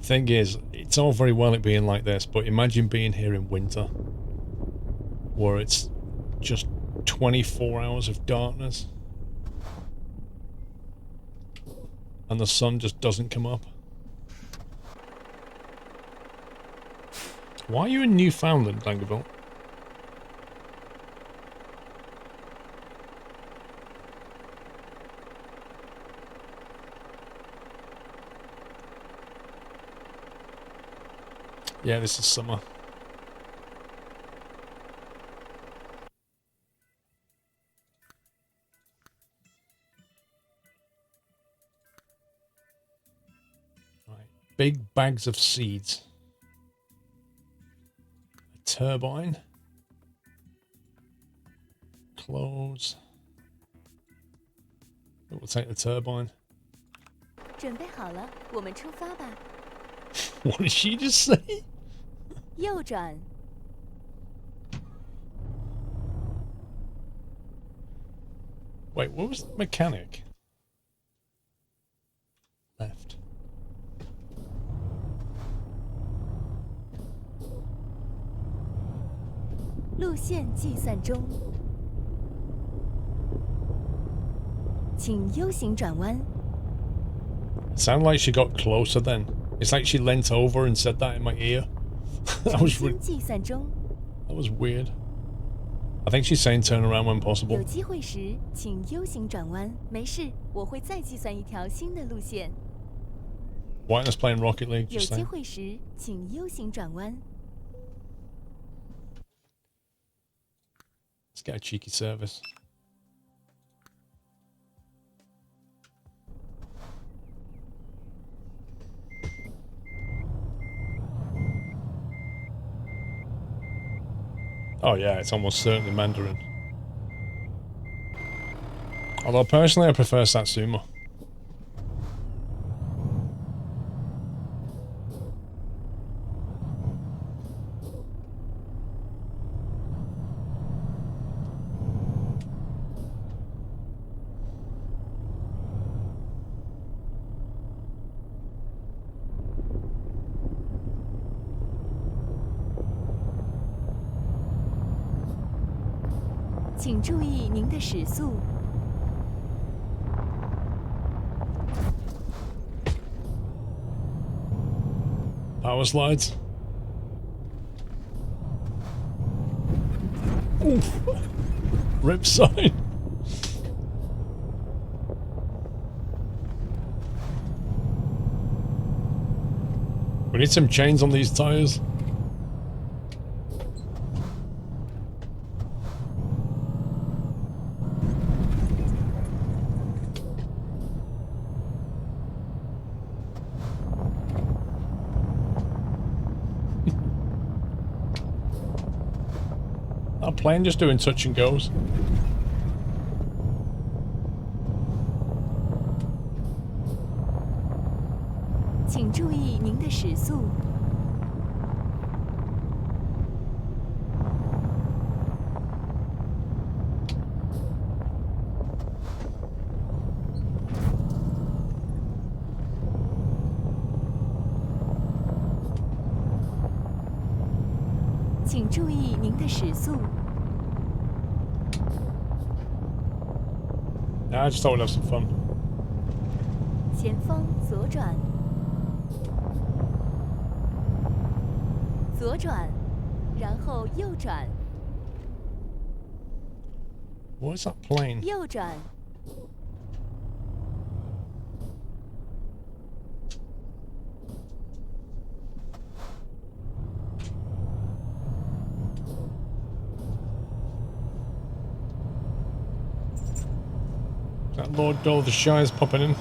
Thing is, it's all very well it being like this, but imagine being here in winter, where it's just 24 hours of darkness, and the sun just doesn't come up. Why are you in Newfoundland, Dangerville? Yeah, this is summer. Right, big bags of seeds. A turbine. Clothes. We'll take the turbine. 准备好了，我们出发吧。What did she just say? 右转， Wait, what was the mechanic? Left. 路线计算中，请 U 型转弯。 It sounded like she got closer then. It's like she leant over and said that in my ear. that 重 was 新计算中， that was weird. I think she's saying turn around when 有 possible. 机会时请 U 型转弯。没事，我会再计算一条新的路线。 Whiteness playing Rocket League, 有 just 机 saying. 会时请 U 型转弯。 Let's get a cheeky service. Oh yeah, it's almost certainly Mandarin. Although personally I prefer Satsuma. “请注意您的时速。 Power slides. Oof. Rip sign. We need some chains on these tires. That plane just doing touch and goes. 请注意您的时速。 请注意您的时速。 Nah, I just thought we'd have some fun. 前方左转，左转，然后右转， What is that plane? 右转， That Lord Dole of the Shire's popping in.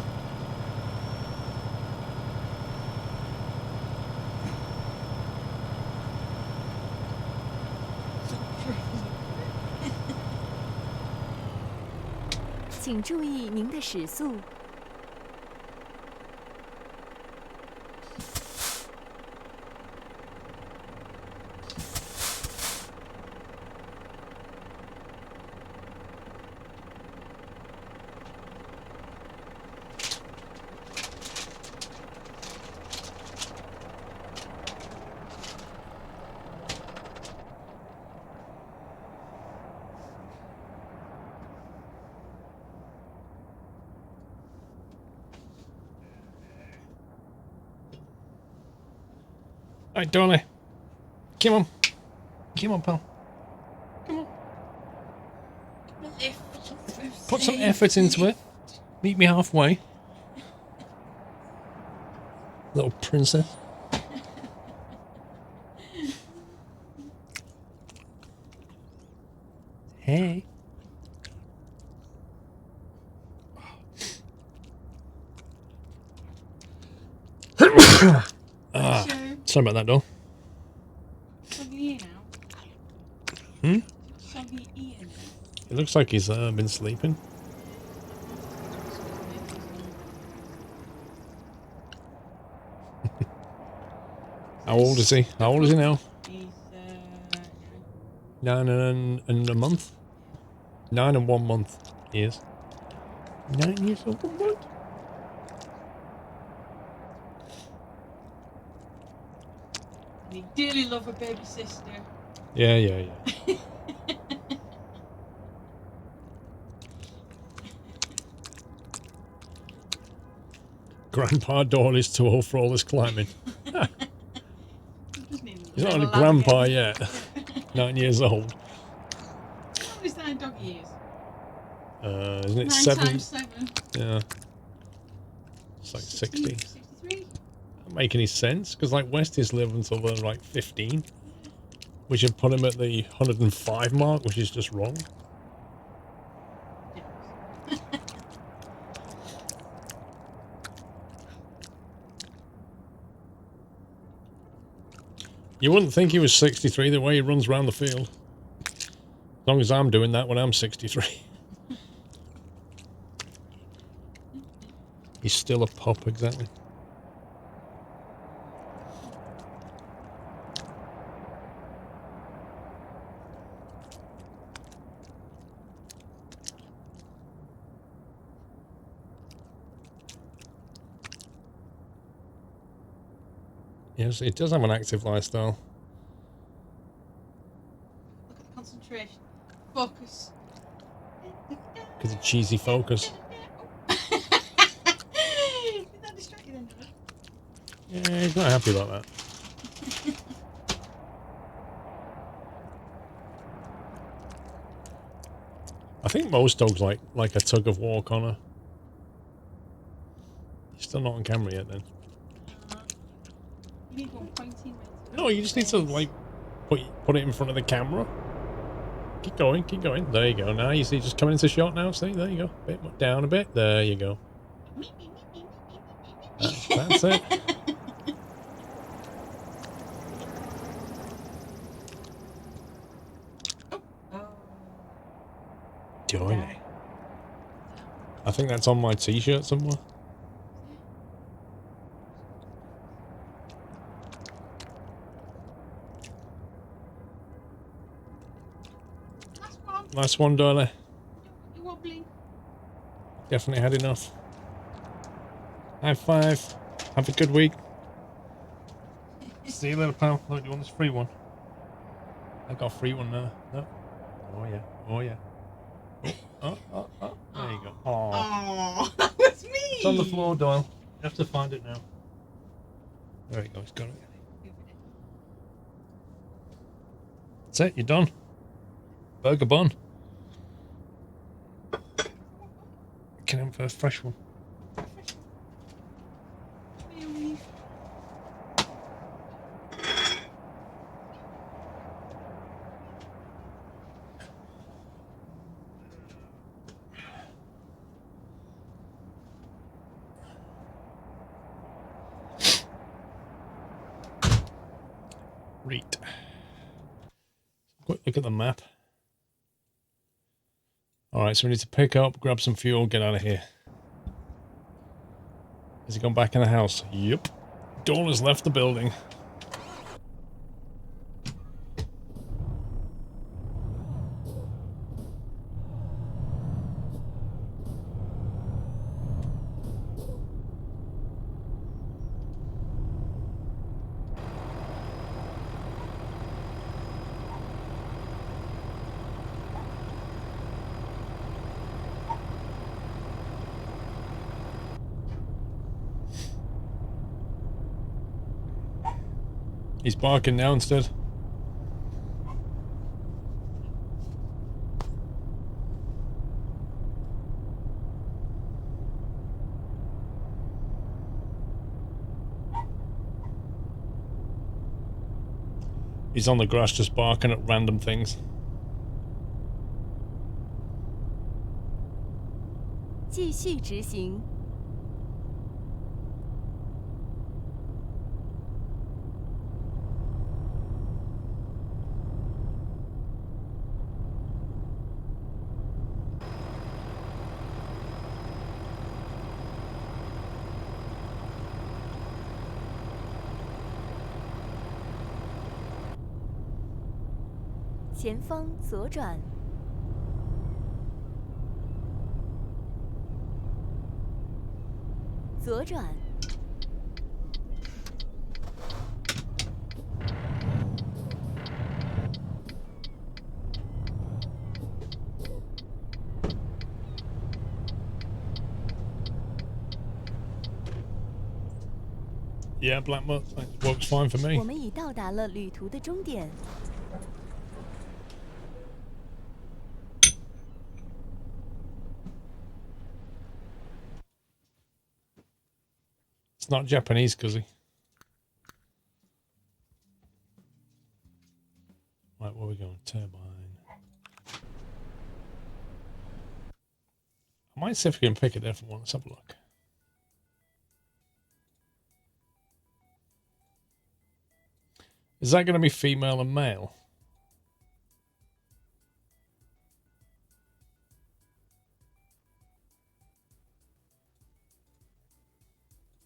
So 请注意您的时速。 Right, Dolly. Come on. Come on, pal. Come on. Put some effort into it. Meet me halfway. Little princess. Hey. Ah, sorry about that, doll. Soggy now. Hmm? Soggy eating. It looks like he's been sleeping. How old is he? How old is he now? He's 9 and a month? 9 and 1 month he is. 9 years old, 1 month? and he dearly love a baby sister. Yeah. Grandpa Doyle is too old for all this climbing. He's not a grandpa yet. 9 years old. How old is that dog years? Isn't it 9 7? times 7. Yeah. It's like 60. 63? Not making any sense, because like Westies live until they're like 15. We should put him at the 105 mark, which is just wrong. You wouldn't think he was 63 the way he runs around the field. As long as I'm doing that when I'm 63. He's still a pup, exactly. Yes, it does have an active lifestyle. Look at the concentration. Focus. Because of cheesy focus. Did that distract you then? Yeah, he's not happy about that. I think most dogs like a tug of war, Connor. You're still not on camera yet, then. You need one pointing. No, you just need to like put it in front of the camera. Keep going, keep going. There you go. Now you see, just coming into shot now. See, there you go. Bit more down a bit. There you go. That's it. Johnny. I think that's on my t-shirt somewhere. Last one, Doyle. You're wobbling. Definitely had enough. High five. Have a good week. See you later, pal. Look, do you want this free one? I got a free one now. No. Oh yeah. Oh yeah. Oh. There you go. Oh, that was me. It's on the floor, Doyle. You have to find it now. There you go. It's got it. That's it. You're done. Burger bun. Can I have a fresh one? Right. Quick look at the map. Alright, so we need to pick up, grab some fuel, get out of here. Has he gone back in the house? Yep. Dawn has left the building. He's barking now instead. He's on the grass just barking at random things. 继续执行。 Right, 前方左转。左转。Yeah, black mutt. That works fine for me. 我们已到达了旅途的终点。It's not Japanese, cuzzy. Right, where are we going? Turbine. I might see if we can pick a different one. Let's have a look. Is that going to be female and male?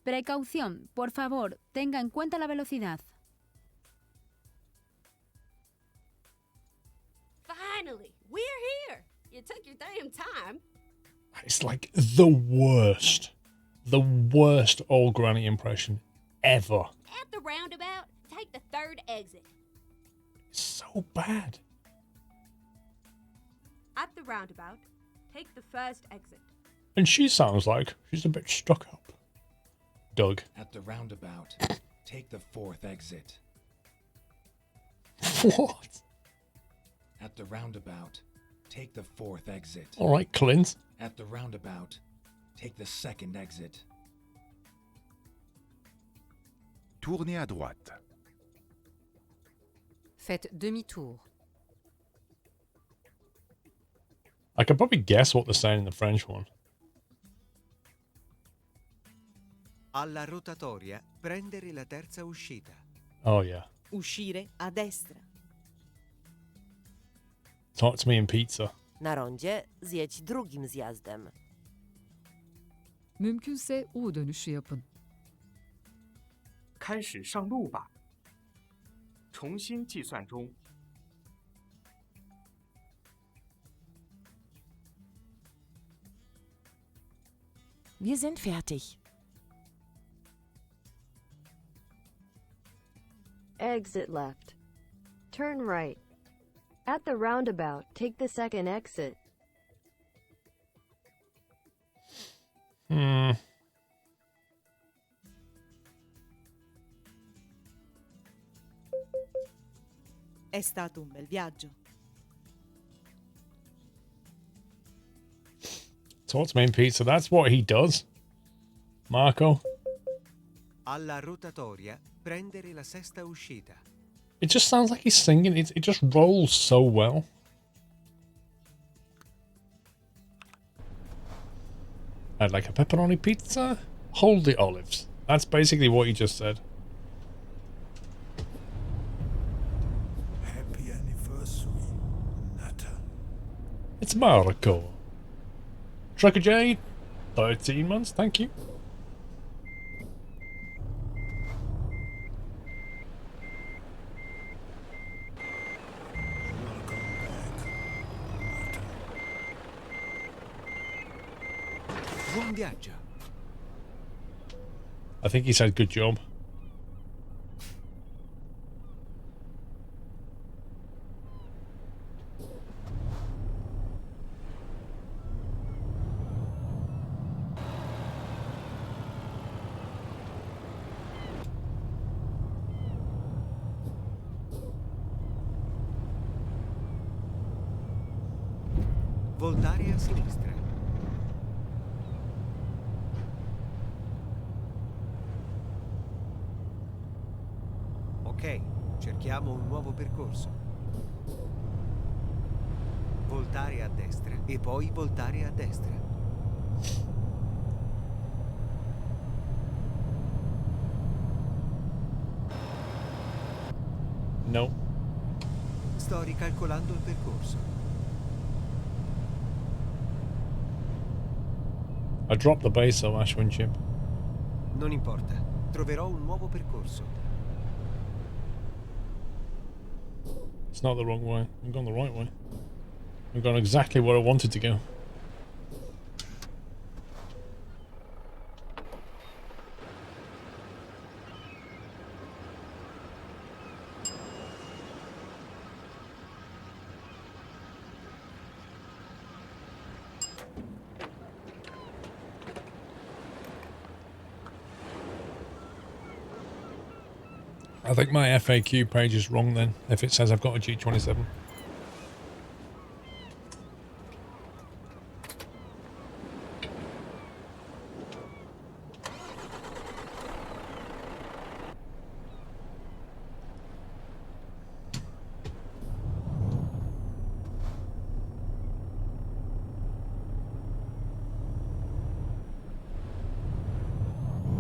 Precaución, por favor, tenga en cuenta la velocidad. Finally, we're here. You took your damn time. It's like the worst old granny impression ever. At the roundabout, take the third exit. It's so bad. At the roundabout, take the first exit. And she sounds like she's a bit stuck up. Doug. At the roundabout, take the fourth exit. What? At the roundabout, take the fourth exit. All right, Clint. At the roundabout, take the second exit. Tournez à droite. Faites demi-tour. I could probably guess what they're saying in the French one. Alla rotatoria, prendere la terza uscita. Oh, yeah. Uscire a destra. Talk to me in pizza. Na rondzie zjedź drugim zjazdem. Mümkünse U dönüşü yapın. 开始上路吧。重新计算中。 Wir sind fertig. Exit left. Turn right. At the roundabout, take the second exit. È stato un bel viaggio. Talk to me in pizza. That's what he does. Marco. Alla rotatoria, prendere la sesta uscita. It just sounds like he's singing. It just rolls so well. I'd like a pepperoni pizza. Hold the olives. That's basically what he just said. Happy anniversary, Nutter. It's Marco. Trucker Jade, 13 months, thank you. Buon viaggio. I think he said good job. Voltare a sinistra. Ok, cerchiamo un nuovo percorso. Voltare a destra e poi voltare a destra. No. Sto ricalcolando il percorso. I dropped the base of Ashwin Chip. Non importa, troverò un nuovo percorso. It's not the wrong way. I've gone the right way. I've gone exactly where I wanted to go. I think my FAQ page is wrong then, if it says I've got a G27.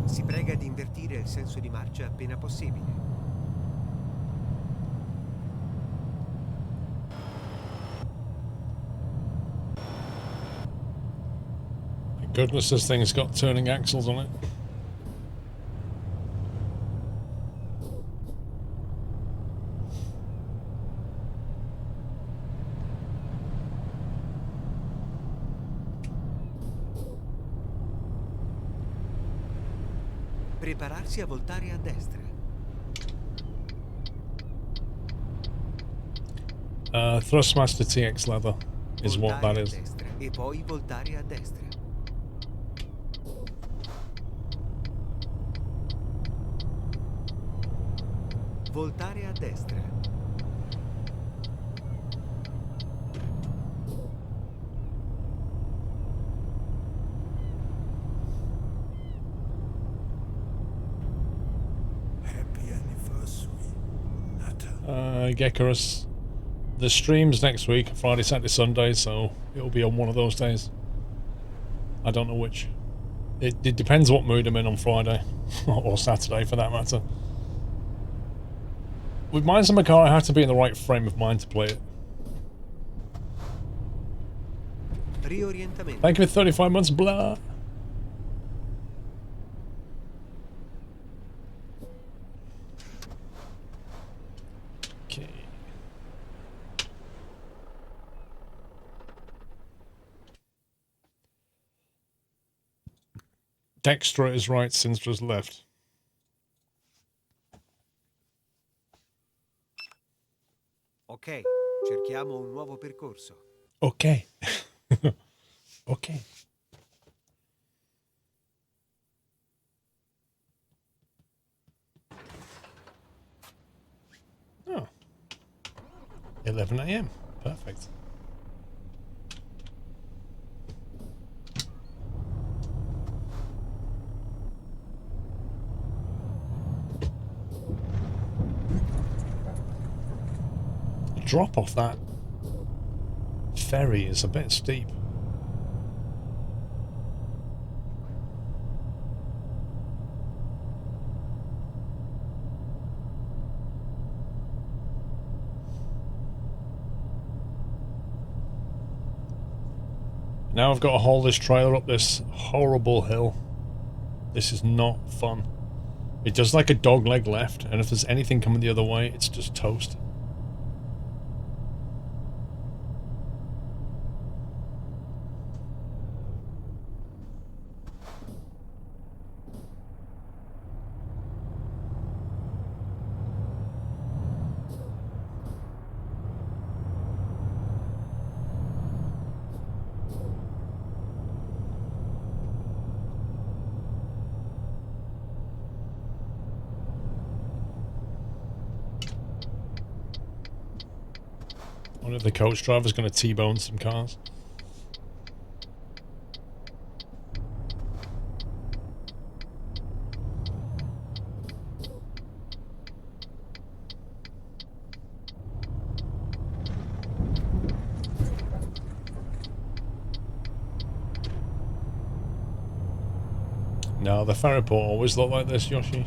Si prega di invertire il senso di marcia appena possibile. Thank goodness this thing's got turning axles on it. Prepararsi a voltare a destra. Thrustmaster TX leather is what that Voltare a is. destra e poi voltare a destra. Voltare a destra. Happy anniversary, Nata. Gekarus. The stream's next week, Friday, Saturday, Sunday, so it'll be on one of those days. I don't know which. It depends what mood I'm in on Friday, or Saturday for that matter. With Mines in my car, I have to be in the right frame of mind to play it. Riorientamento. Thank you for 35 months, blah. Okay. Dextra is right, Sinstra's left. Ok, cerchiamo un nuovo percorso. Ok. Ok. Oh. 11 AM. Perfect. The drop off that ferry is a bit steep. Now I've got to haul this trailer up this horrible hill. This is not fun. It does like a dog leg left, and if there's anything coming the other way, it's just toast. One of the coach drivers going to T-bone some cars. No, the ferry port always look like this, Yoshi.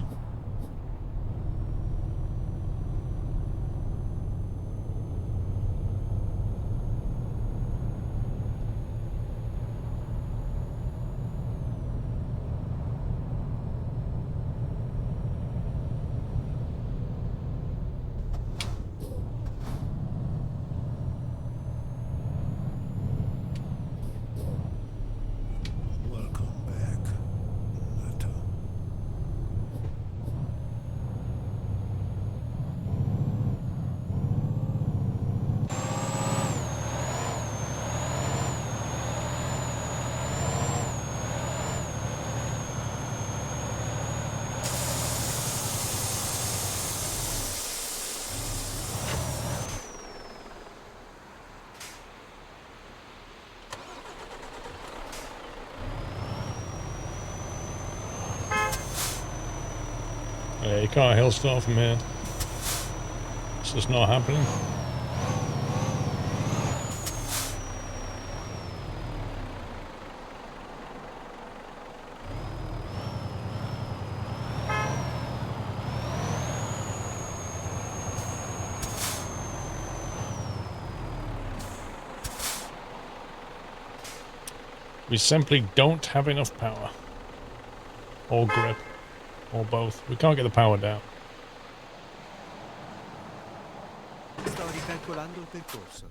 Yeah, you can't hill start from here. It's just not happening. We simply don't have enough power. Or grip. Or both. We can't get the power down. Sto ricalcolando il percorso.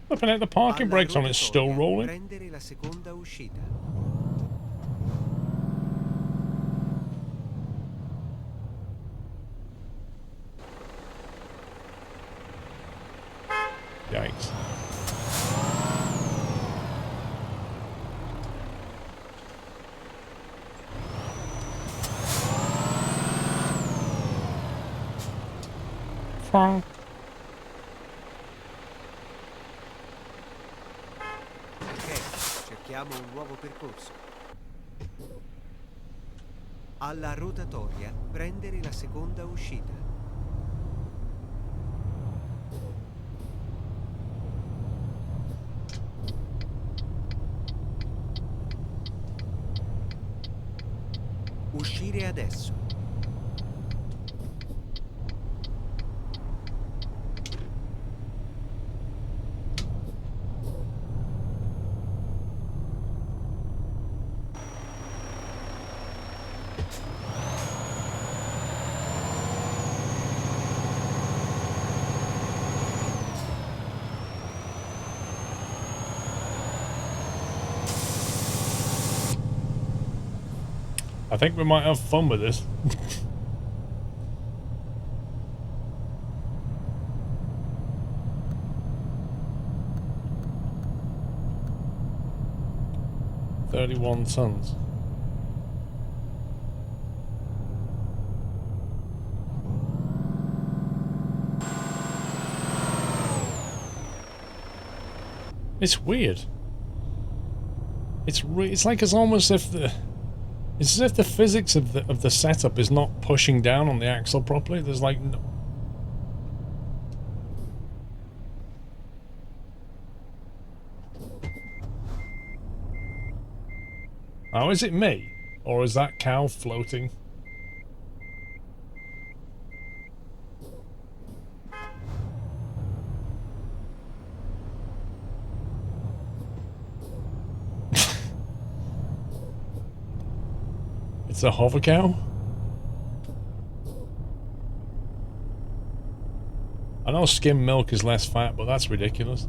Flipping out, the parking brakes on it's still rolling. Prendere la seconda uscita. Yikes. Ok, cerchiamo un nuovo percorso. Alla rotatoria, prendere la seconda uscita. Uscire adesso. I think we might have fun with this. $31 tons. It's weird. It's like it's almost as if the it's as if the physics of the setup is not pushing down on the axle properly. There's like no... Oh, is it me? Or is that cow floating? It's a hover cow? I know skim milk is less fat, but that's ridiculous.